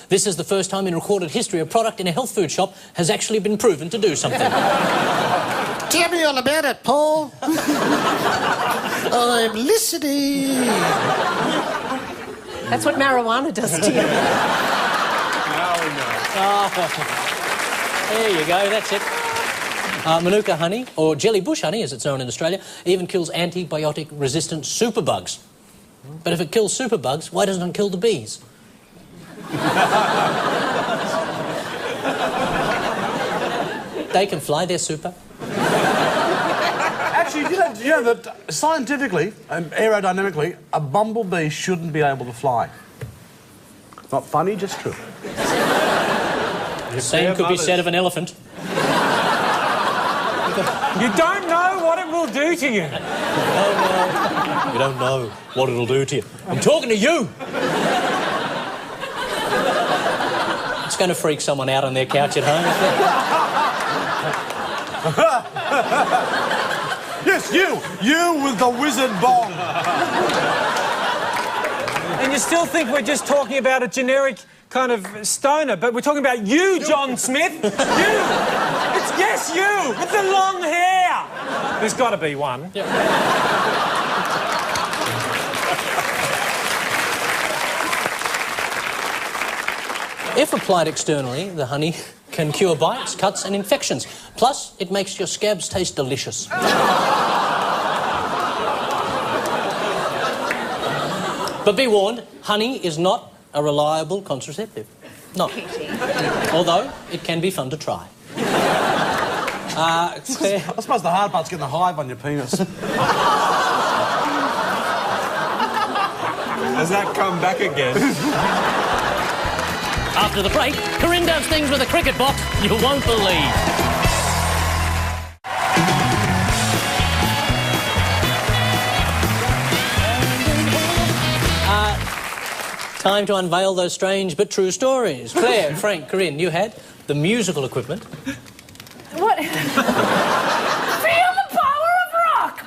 This is the first time in recorded history a product in a health food shop has actually been proven to do something. Tell me all about it, Paul. I'm listening. That's what marijuana does to you. There you go, that's it. Manuka honey, or jelly bush honey as it's known in Australia, even kills antibiotic-resistant superbugs. But if it kills superbugs, why doesn't it kill the bees? They can fly, they're super. Actually, you know that scientifically and aerodynamically, a bumblebee shouldn't be able to fly. Not funny, just true. The same could be said of an elephant. You don't know what it will do to you. You don't know what it'll do to you. I'm talking to you. It's going to freak someone out on their couch at home. Yes, you with the wizard bong. And you still think we're just talking about a generic kind of stoner, but we're talking about you, John Smith. You. It's yes, you with the long hair. There's got to be one. Yeah. If applied externally, the honey can cure bites, cuts and infections. Plus, it makes your scabs taste delicious. But be warned, honey is not a reliable contraceptive. No. Although, it can be fun to try. I suppose the hard part's getting the hive on your penis. Has that come back again? After the break, Corinne does things with a cricket box you won't believe. Time to unveil those strange but true stories. Claire, Frank, Corinne, you had the musical equipment. What? Feel the power of rock!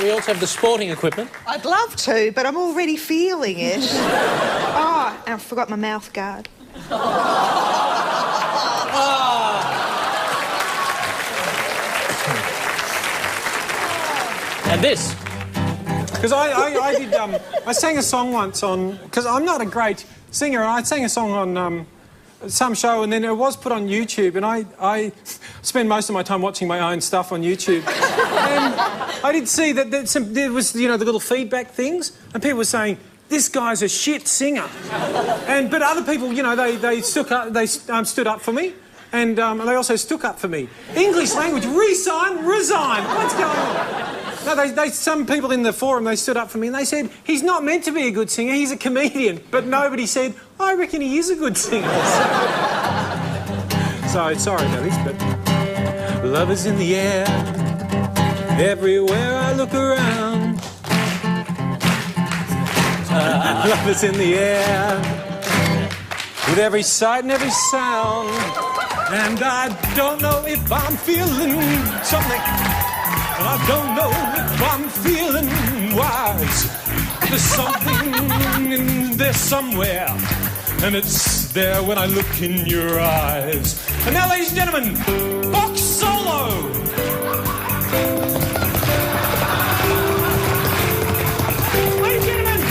We also have the sporting equipment. I'd love to, but I'm already feeling it. Oh, and I forgot my mouth guard. And this. Because I did, I sang a song once on, because I'm not a great singer, and I sang a song on some show, and then it was put on YouTube, and I spend most of my time watching my own stuff on YouTube. And I did see that there was, you know, the little feedback things, and people were saying, this guy's a shit singer. But other people, you know, they stood up for me, and they also stuck up for me. English language, resign, resign. What's going on? No, some people in the forum, they stood up for me and they said, he's not meant to be a good singer, he's a comedian. But nobody said, I reckon he is a good singer. So, sorry about this, but... Love is in the air, everywhere I look around. Love is in the air, with every sight and every sound. And I don't know if I'm feeling something. And I don't know if I'm feeling wise. There's something in there somewhere, and it's there when I look in your eyes. And now, ladies and gentlemen, box solo. Ladies and gentlemen,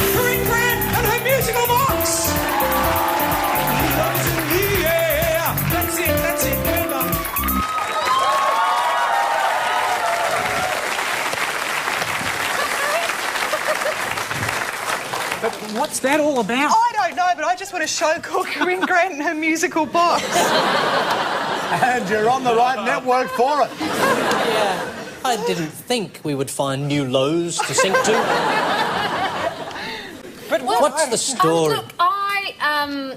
What's that all about? I don't know, but I just want to show Corinne Grant her musical box. And you're on the right network for it. Yeah. I didn't think we would find new lows to sink to. But What's the story? Look, I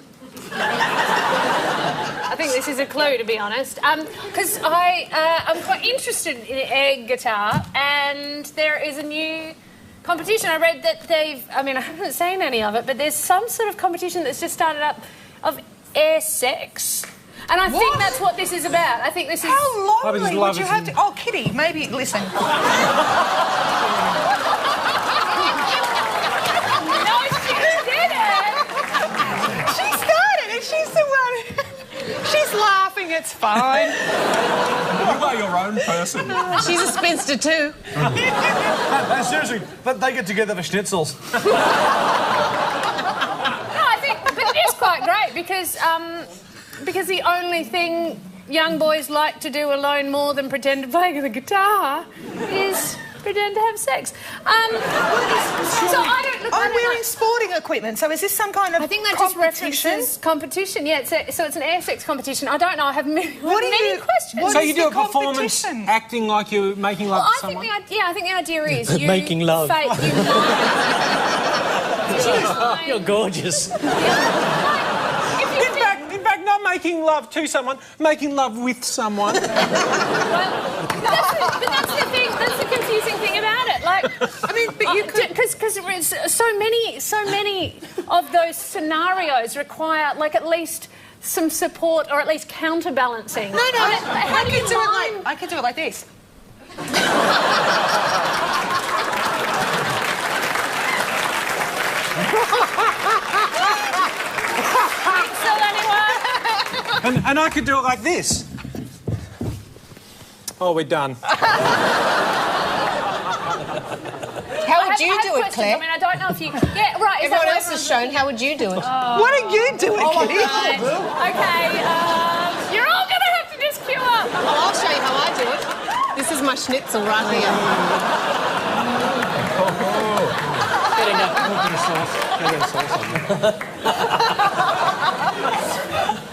think this is a clue, to be honest. Because I'm quite interested in air guitar, and there is a new competition. I read that I haven't seen any of it, but there's some sort of competition that's just started up of air sex. And I think that's what this is about. I think this is... How I would lonely love would you it have to- to... Oh, Kitty, maybe... Listen. No, she did it! She started it. She's the one... She's laughing. It's fine. You are your own person. She's a spinster too. No, seriously, they get together for schnitzels. No, I think... But it is quite great because the only thing young boys like to do alone more than pretend to play the guitar is pretend to have sex. So I don't look... I'm wearing sporting equipment, so is this some kind of I think that just competition? references competition. Yeah, so it's an air sex competition. I don't know. I have many questions. what So is you do the a performance competition? acting like you're making love Well, to someone? I think the idea is you Making love. You're You're gorgeous. In fact, not making love to someone, making love with someone. But that's the thing. That's the confusing thing about it. Like, I mean, but you could... because so many of those scenarios require like at least some support or at least counterbalancing. No, How do you do it like... I could do it like this. Still anyone? And I could do it like this. Oh, we're done. How would you do it, questions. Claire? I mean, I don't know if you... Yeah, right. Everyone else has shown. How would you do it? What are you doing, Kitty? Right. Okay, you're all going to have to just queue up. Well, I'll show you how I do it. This is my schnitzel right here. Getting up.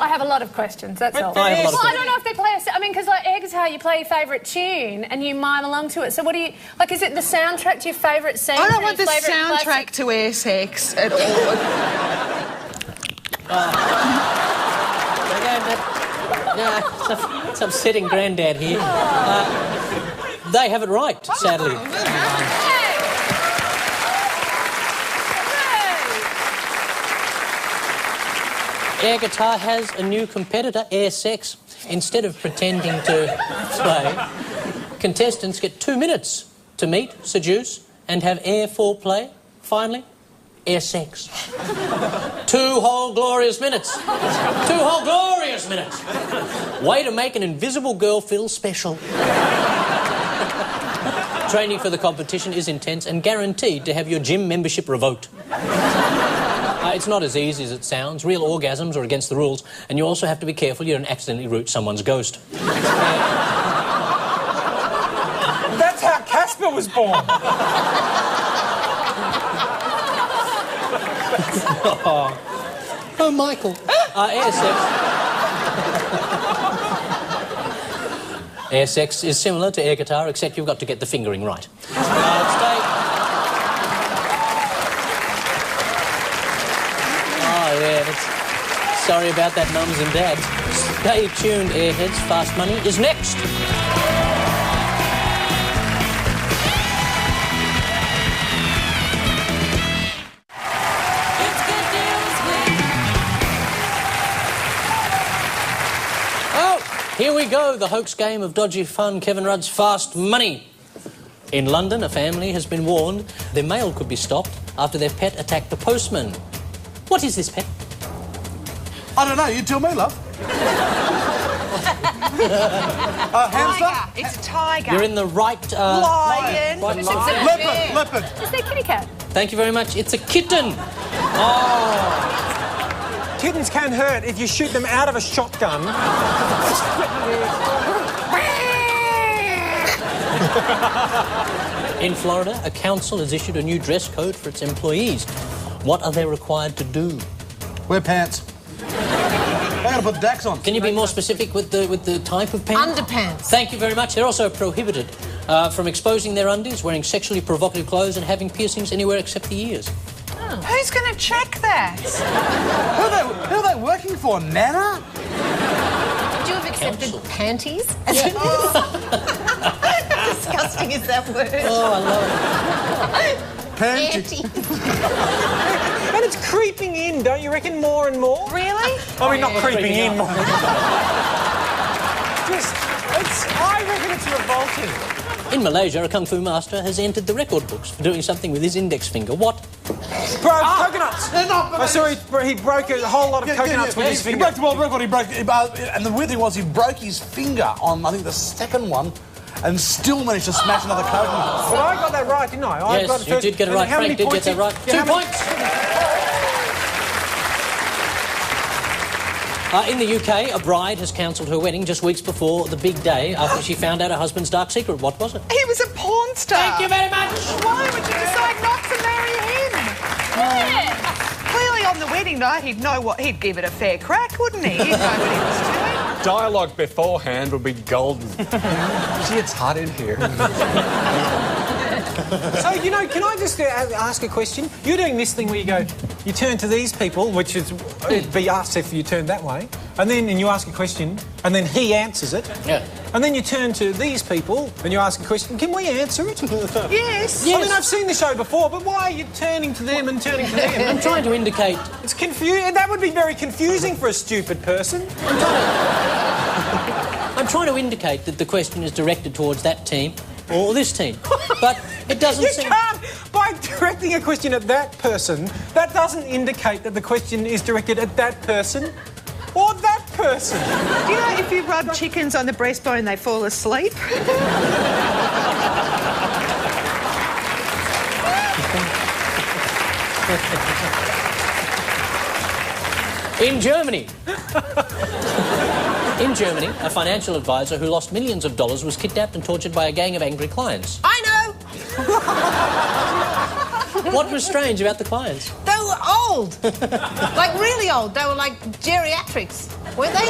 I have a lot of questions, that's all. I have a lot of I don't know if they play because like air guitar, you play your favourite tune and you mime along to it. So what do you... Like, is it the soundtrack to your favourite scene? I don't want the your favourite soundtrack to air sex at all. It's upsetting Grandad here. They have it right, sadly. Air guitar has a new competitor, air sex. Instead of pretending to play, contestants get 2 minutes to meet, seduce, and have air foreplay. Finally, air sex. 2 whole glorious minutes. 2 whole glorious minutes. Way to make an invisible girl feel special. Training for the competition is intense and guaranteed to have your gym membership revoked. It's not as easy as it sounds. Real orgasms are against the rules, and you also have to be careful you don't accidentally root someone's ghost. That's how Casper was born. Oh, Michael. Air sex. Air sex is similar to air guitar, except you've got to get the fingering right. Sorry about that, mums and dads. Stay tuned, airheads. Fast Money is next. It's good news week. Oh, here we go. The hoax game of dodgy fun. Kevin Rudd's Fast Money. In London, a family has been warned their mail could be stopped after their pet attacked the postman. What is this pet? I don't know. You tell me, love. Hamster? Tiger. It's a tiger. You're in the right... Lion. right It's a line. bear. Leopard. Is there kitty cat? Thank you very much. It's a kitten. Oh. Kittens can hurt if you shoot them out of a shotgun. In Florida, a council has issued a new dress code for its employees. What are they required to do? Wear pants. I gotta put Dax on. Can you be more specific with the type of pants? Underpants. Thank you very much. They're also prohibited from exposing their undies, wearing sexually provocative clothes and having piercings anywhere except the ears. Who's going to check that? Who are they working for, Nana? Would you have accepted Council. panties? Yeah. How disgusting is that word? Oh, I love it. Panties. And it's creeping in, don't you reckon, more and more? Really? I mean, not creeping creeping in. up. I reckon it's revolting. In Malaysia, a kung fu master has entered the record books for doing something with his index finger. What? Coconuts. I saw he broke a whole lot of coconuts with his He finger. broke the world record. And the weird thing was he broke his finger on, I think, the second one, and still managed to smash another coconut. But I got that right, didn't I? I got Yes, you did get it right. How many Frank did points get that right. Yeah, 2 points. In the UK, a bride has cancelled her wedding just weeks before the big day after she found out her husband's dark secret. What was it? He was a porn star. Thank you very much. Why would you decide not to marry him? Clearly on the wedding night he'd give it a fair crack, wouldn't he? He'd know what he was doing. Dialogue beforehand would be golden. Gee, it's hot in here. So, you know, can I just ask a question? You're doing this thing where you turn to these people, which is, it'd be us if you turned that way, and you ask a question, and then he answers it. Yeah. And then you turn to these people, and you ask a question, can we answer it? Yes. I mean, I've seen the show before, but why are you turning to them and turning to them? I'm trying to indicate... It's confusing. That would be very confusing for a stupid person. I'm trying to indicate that the question is directed towards that team or this team. But it doesn't You seem... can't, by directing a question at that person, that doesn't indicate that the question is directed at that person or that person. Do you know if you rub chickens on the breastbone, they fall asleep? In Germany, a financial advisor who lost millions of dollars was kidnapped and tortured by a gang of angry clients. I know. What was strange about the clients? They were old. Like, really old. They were like geriatrics, weren't they?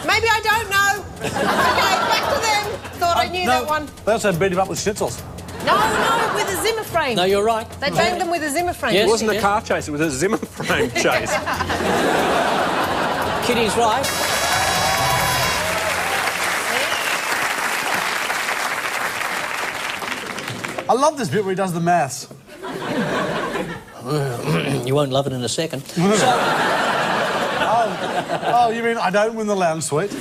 Maybe I don't know. OK, back to them. Thought I knew that one. They also beat him up with schnitzels. No, with a Zimmer frame. No, you're right. They banged them with a Zimmer frame. Yes. It wasn't a car chase, it was a Zimmer frame chase. Kitty's right. I love this bit where he does the maths. You won't love it in a second. Oh, you mean I don't win the lounge suite?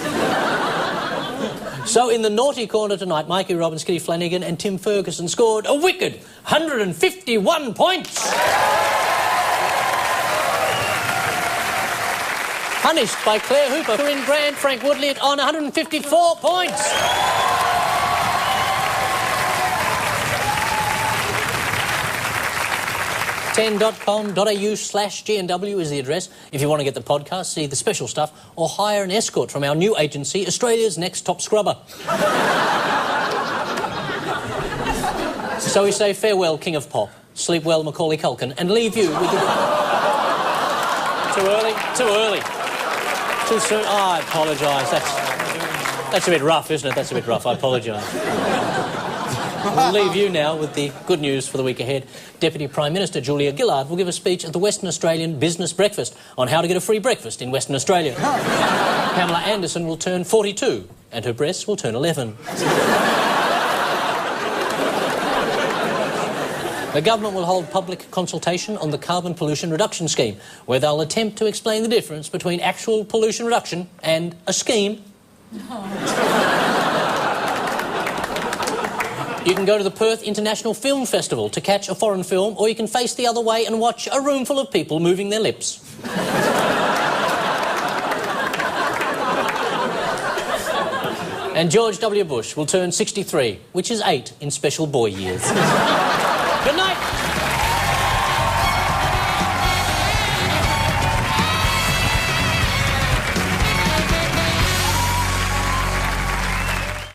So in the naughty corner tonight, Mikey Robbins, Kitty Flanagan and Tim Ferguson scored a wicked 151 points. Punished by Claire Hooper, Corinne Grant, Frank Woodley on 154 points. ten.com.au/GNW is the address if you want to get the podcast, see the special stuff, or hire an escort from our new agency, Australia's Next Top Scrubber. So we say farewell, King of Pop, sleep well, Macaulay Culkin, and leave you with the... Too early? Too early. Too soon? Oh, I apologise. That's a bit rough, isn't it? That's a bit rough. I apologise. We'll leave you now with the good news for the week ahead. Deputy Prime Minister Julia Gillard will give a speech at the Western Australian Business Breakfast on how to get a free breakfast in Western Australia. Pamela Anderson will turn 42 and her breasts will turn 11. The government will hold public consultation on the carbon pollution reduction scheme, where they'll attempt to explain the difference between actual pollution reduction and a scheme. You can go to the Perth International Film Festival to catch a foreign film, or you can face the other way and watch a room full of people moving their lips. And George W. Bush will turn 63, which is 8 in special boy years.